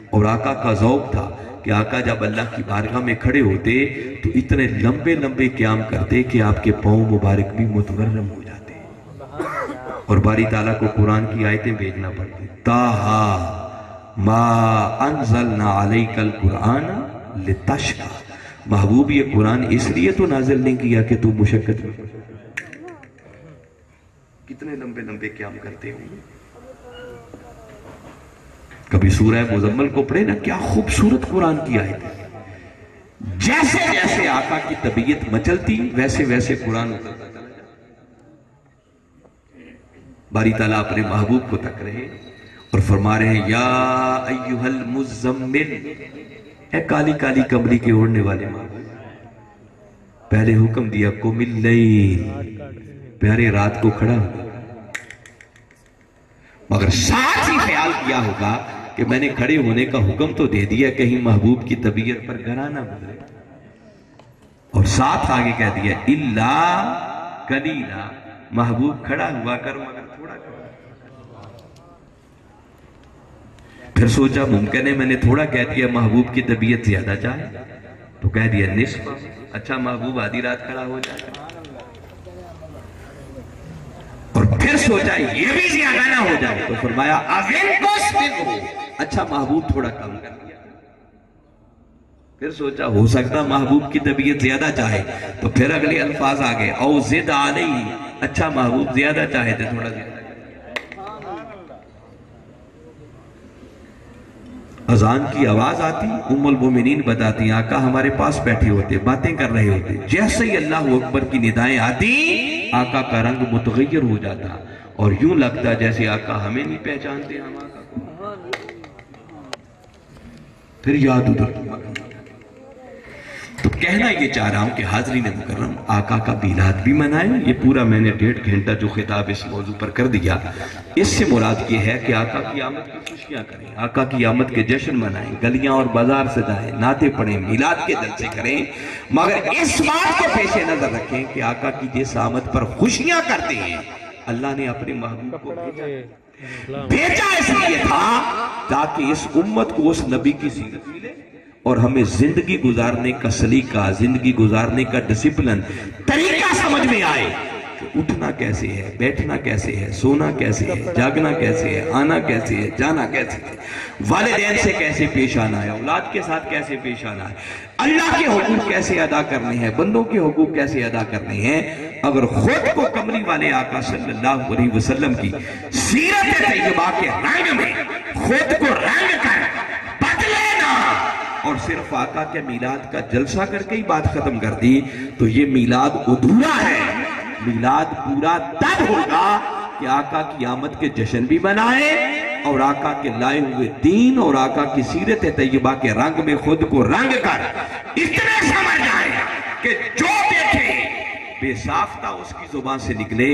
اور آقا کا ذوق تھا کہ آقا جب اللہ کی بارگاہ میں کھڑے ہوتے تو اتنے لمبے لمبے قیام کرتے کہ آپ کے پاؤں مبارک بھی متورم ہو جاتے، اور باری تعالیٰ کو قرآن کی آیتیں بھیجنا پڑتی، تاہا ما انزلنا علیک القرآن لتشقی، محبوب یہ قرآن اس لیے تو نازل نہیں کیا کہ تو مشقت میں۔ کتنے لمبے لمبے قیام کرتے ہوں، کبھی سورہ مزمل کو پڑھے نا، کیا خوبصورت قرآن کی آیت ہے، جیسے جیسے آقا کی طبیعت مچلتی ویسے ویسے قرآن اترتا چلا جاتا۔ باری تعالیٰ اپنے محبوب کو تک رہے اور فرما رہے ہیں یا ایہا المزمل، اے کالی کالی کمری کے اوڑھنے والے محبوب، پہلے حکم دیا قم اللیل، پیارے رات کو کھڑا ہو، مگر ساتھ ہی خیال کیا ہوگا کہ میں نے کھڑے ہونے کا حکم تو دے دیا، کہیں محبوب کی طبیعت پر گرا نہ گزرے، اور ساتھ آگے کہہ دیا الا قلیلا، محبوب کھڑا ہوا کر مگر تھوڑا کر۔ پھر سوچا ممکن ہے میں نے تھوڑا کہہ دیا محبوب کی طبیعت زیادہ چاہے، تو کہہ دیا نصف، اچھا محبوب آدھی رات کھڑا ہو جائے، اور پھر سوچا یہ بھی زیادہ نہ ہو جائے، تو فرمایا اچھا محبوب تھوڑا کم کر دیا۔ پھر سوچا ہو سکتا محبوب کی طبیعت زیادہ چاہے، تو پھر اگلے الفاظ آگئے او زد علیہ، اچھا محبوب زیادہ چاہے تو تھوڑا زیادہ۔ اذان کی آواز آتی، ام المومنین بتاتی آقا ہمارے پاس بیٹھے ہوتے، باتیں کر رہے ہوتے، جیسے ہی اللہ اکبر کی ندائیں آتی آقا کا رنگ متغیر ہو جاتا، اور یوں لگتا جیسے آقا ہمیں نہیں پہچانتے ہم آقا کو۔ پھر یاد ادھر تو کہنا یہ چاہ رہا ہوں کہ حاضرین مکرم آقا کا میلاد بھی منائیں، یہ پورا میں نے 1.5 گھنٹہ جو خطاب اس موضوع پر کر دیا، اس سے مراد یہ ہے کہ آقا کی آمد کی خوشیاں کریں، آقا کی آمد کے جشن منائیں، گلیاں اور بازار سجائیں، نعتیں پڑھیں، میلاد کے جلسے کریں، مگر اس بات کو پیش نظر رکھیں کہ آقا کی جس آمد پر خوشیاں کرتے ہیں اللہ نے اپنے محبوب کو بھیجا اس لیے تھا تاکہ اس امت کو اس نبی کی سیرت ملے اور ہمیں زندگی گزارنے کا سلیقہ، زندگی گزارنے کا ڈسپلن، طریقہ سمجھ میں آئے کہ اٹھنا کیسے ہے، بیٹھنا کیسے ہے، سونا کیسے ہے، جاگنا کیسے ہے، آنا کیسے ہے، جانا کیسے ہے، والدین سے کیسے پیش آنا ہے، اولاد کے ساتھ کیسے پیش آنا ہے، اللہ کے حقوق کیسے ادا کرنے ہیں، بندوں کے حقوق کیسے ادا کرنے ہیں۔ اگر خود کو کملی والے آقا صلی اللہ علیہ وسلم کی سیرت طیبہ کے رنگ میں خود کو رنگ کر بدلے نہ اور صرف آقا کے میلاد کا جلسہ کر کے ہی بات ختم کر دی تو یہ میلاد ادھورا ہے۔ میلاد پورا تب ہوگا کہ آقا کی آمد کے جشن بھی منائے اور آقا کے لائے ہوئے دین اور آقا کی سیرت طیبہ کے رنگ میں خود کو رنگ کر اتنے سمجھ آئے کہ جو دیکھے بے ساختہ اس کی زبان سے نکلے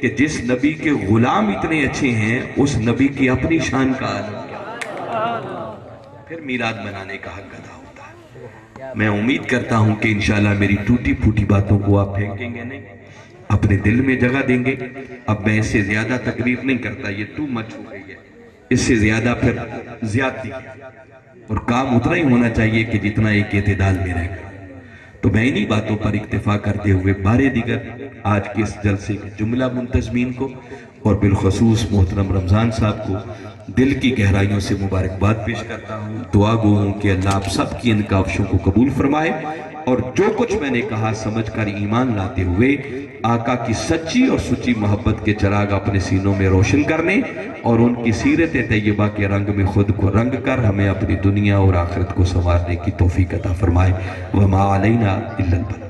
کہ جس نبی کے غلام اتنے اچھے ہیں اس نبی کی اپنی شان کا عالم کیا، پھر میلاد منانے کا حق ادا ہوتا ہے۔ میں امید کرتا ہوں کہ انشاءاللہ میری ٹوٹی پھوٹی باتوں کو آپ پھینکیں گے نہیں، اپنے دل میں جگہ دیں گے۔ اب میں اس سے زیادہ تکلیف نہیں کرتا، یہ ٹو مچ ہو گئی ہے، اس سے زیادہ پھر زیادتی اور کام اتنا ہی ہونا چاہیے کہ جتنا ایک اعتدال میں رہے گا۔ تو میں انہی باتوں پر اکتفا کرتے ہوئے بارے دیگر آج کے اس جلسے کے جملہ منتظمین کو اور بالخصوص محترم رمضان صاحب کو دل کی گہرائیوں سے مبارکباد پیش کرتا ہوں۔ دعا گو ہوں کہ اللہ آپ سب کی ان کاوشوں کو قبول فرمائے اور جو کچھ میں نے کہا سمجھ کر ایمان لاتے ہوئے آقا کی سچی اور سچی محبت کے چراغ اپنے سینوں میں روشن کرنے اور ان کی سیرت طیبہ کے رنگ میں خود کو رنگ کر ہمیں اپنی دنیا اور آخرت کو سنوارنے کی توفیق عطا فرمائے۔ وما علینا الا البلاغ۔